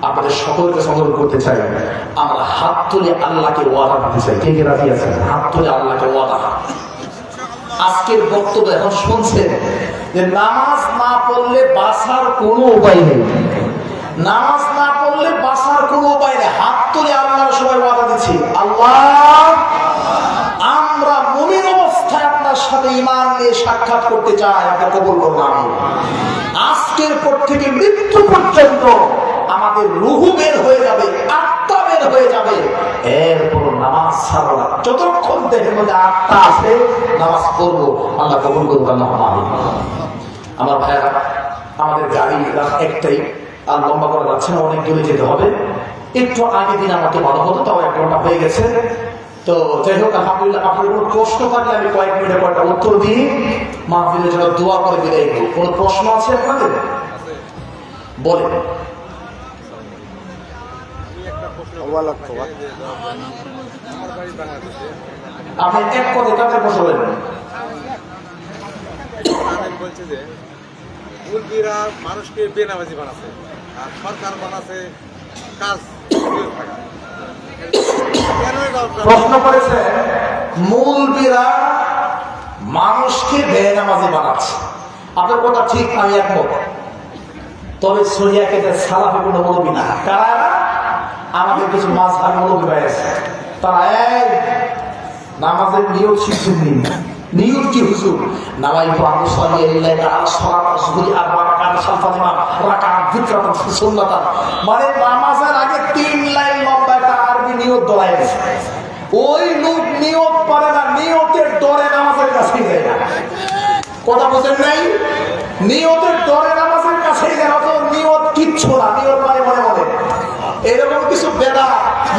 Speaker 3: আপনাদের সকলকে সংগ্রহ করতে চাই, আমরা হাত তুলে আল্লাহকে ওয়াদা করতে চাই। কে কে রাজি আছেন? হাত তুলে আল্লাহকে ওয়াদা। আজকের বক্তব্য এখন শুনছেন যে নামাজ না পড়লে বাঁচার কোনো উপায় নেই, নামাজ না পড়লে বাঁচার কোনো উপায় নেই। হাত তুলে আল্লাহর সবাই ওয়াদা দিচ্ছি, আল্লাহ আমরা মুমিন অবস্থায় আপনার সাথে ঈমান নিয়ে সাক্ষাৎ করতে চাই, আপনি কবুল করুন। আমি আজকের পর থেকে মৃত্যু পর্যন্ত আমাদের রুহু বের হয়ে যাবে, আত্মা বের হয়ে যাবে, এরপর নামাজ ছাড়বো না। যতক্ষণ দেহের মধ্যে আত্মা আছে নামাজ পড়বো। আল্লাহ কবুল করুক, আল্লাহ আমিন। আমার ভাইরা, আমাদের গাড়ি একটাই, আর লম্বা করা যাচ্ছে না, অনেক দূরে যেতে হবে। একটু আগে দিন আমাকে ভালো হতো, তাও 1 ঘন্টা হয়ে গেছে। তো যাই হোক, আলহামদুলিল্লাহ, আপনার কোনো প্রশ্ন থাকলে আমি কয়েক মিনিটে কয়েকটা উত্তর দিই, মাহফিলের জন্য দোয়া করে বিদায় করব। কোনো প্রশ্ন আছে আপনাদের? বলেন। আপনি এক কথায় কাকে প্রশ্ন বলবেন?
Speaker 4: বলছে যে মুরগিরা মানুষকে বেনামাজি বানাচ্ছে আর সরকার বানাচ্ছে কাজ।
Speaker 3: প্রশ্ন করেছে মৌলবীরা মানুষকে বেনামাজি বানাচ্ছে। আপনার কথা ঠিক, আমি একমত। তবে সহিয়া কেটে সালাফি কোনো মৌলবী না। কারা? আমাদের কিছু মাঝহাব মৌলবী ভাই আছে, তারা এক নামাজের নিয়ত শিখছেন। নিয়ত কি হুজুর? নামাইতু আন উসাল্লিয়া লিল্লাহি তাআলা সালাতান যুহরি আরবা রাকাত সালফাল ইমাম রাকাত যিকরাতান সুন্নাতান। মানে নামাজের আগে 3 লাইন লম্বা একটা আরবি নিয়ত দোয়া আছে। ওই লোক নিয়ত পারে না, নিয়তের ডরে নামাজের কাছে যায় না। কথা বুঝেন নাই? নিয়তের ডরে নামাজের কাছে যায় না। তো নিয়ত কিচ্ছু না, নিয়ত মানে মনে মনে এরকম কিছু বেদা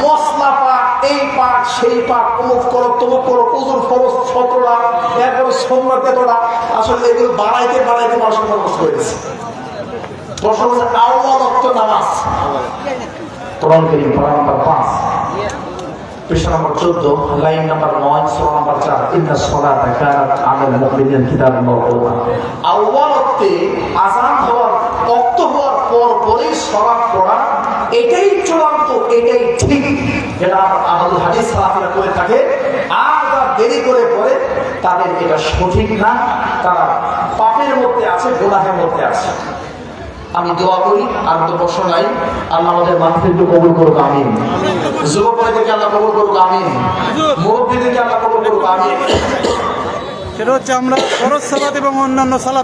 Speaker 3: মশলা পাক, এই পাক সেই পাক, অমুক করো তমুক করো, ওজুর ফরজ 17টা, এরপরে সুন্নাত এতটা। আসলে এগুলো বাড়াইতে বাড়াইতে মানুষ খরচ করেছে। প্রশ্ন হচ্ছে আউয়াল ওয়াক্ত নামাজ। কোরআন কারীম পারা নাম্বার 5, পৃষ্ঠা নম্বর 14, লাইন নাম্বার 9, সূরা নাম্বার 4, ইন্নাস সালাতা কানাত আলাল মুমিনিনা কিতাবান মাওকুতা। আউয়াল ওয়াক্তে আযান হওয়ার ওয়াক্ত হওয়ার পরেই সালাত পড়া, এটাই চূড়ান্ত, এটাই ঠিক, যেটা আহলুল হাদিস সালাফিরা করে থাকে। আর যারা দেরি করে পড়ে তাদের এটা সঠিক না, তারা পাপের মধ্যে আছে, গুনাহের মধ্যে আছে। আমি দোয়া করি, আর তো প্রশ্ন নাই, আল্লাহ আমাদের মাহফিলকে কবুল করুক, আমিন। যুবক ভাইদেরকে আল্লাহ কবুল করুক, আমিন। মুরব্বিদেরকে আল্লাহ কবুল করুক, আমিন।
Speaker 5: সেটা হচ্ছে আমরা ফরজ সালাত এবং অন্যান্য সালাত